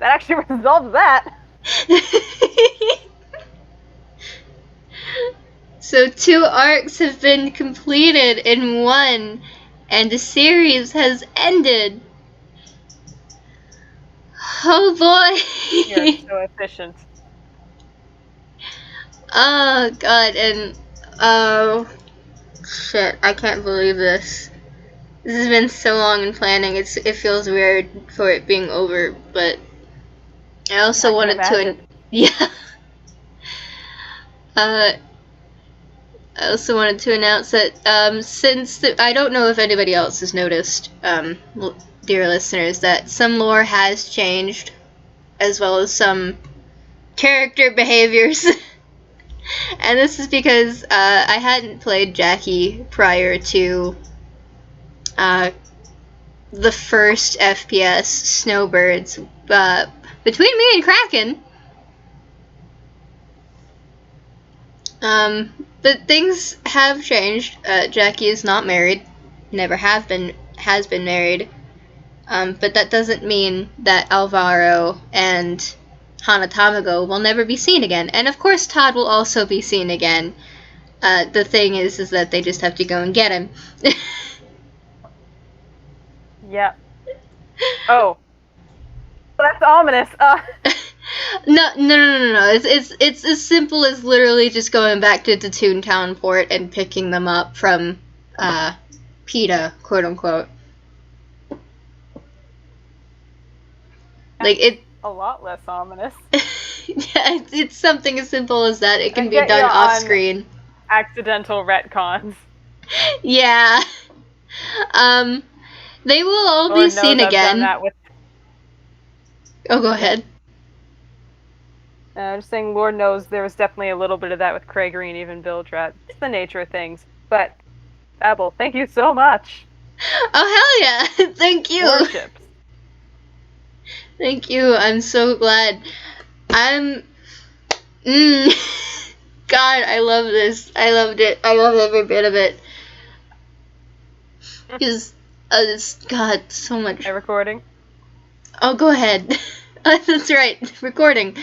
actually resolves that. So 2 arcs have been completed in 1, and the series has ended. Oh boy! You're so efficient. Oh god, and oh shit, I can't believe this. This has been so long in planning. It feels weird for it being over, but I also wanted to yeah. I also wanted to announce that since I don't know if anybody else has noticed, dear listeners, that some lore has changed, as well as some character behaviors. And this is because I hadn't played Jackie prior to the first FPS, Snowbirds, between me and Kraken. But things have changed. Jackie is not married, never has been married. But that doesn't mean that Alvaro and Hana Tamago will never be seen again. And of course Todd will also be seen again. The thing is that they just have to go and get him. Yeah. Oh. That's ominous. No. It's as simple as literally just going back to the Toontown port and picking them up from PETA, quote unquote. Like it. A lot less ominous. Yeah, it's something as simple as that. It can be done off screen. Accidental retcons. Yeah. They will all be seen again. Oh, go ahead. Just saying, Lord knows there was definitely a little bit of that with Krager and even Bildrat. It's the nature of things. But, Babble, thank you so much. Oh, hell yeah. Thank you. Warships. Thank you. I'm so glad. God, I love this. I loved it. I love every bit of it. Because, God, so much. Recording? Oh, go ahead. That's right. Recording.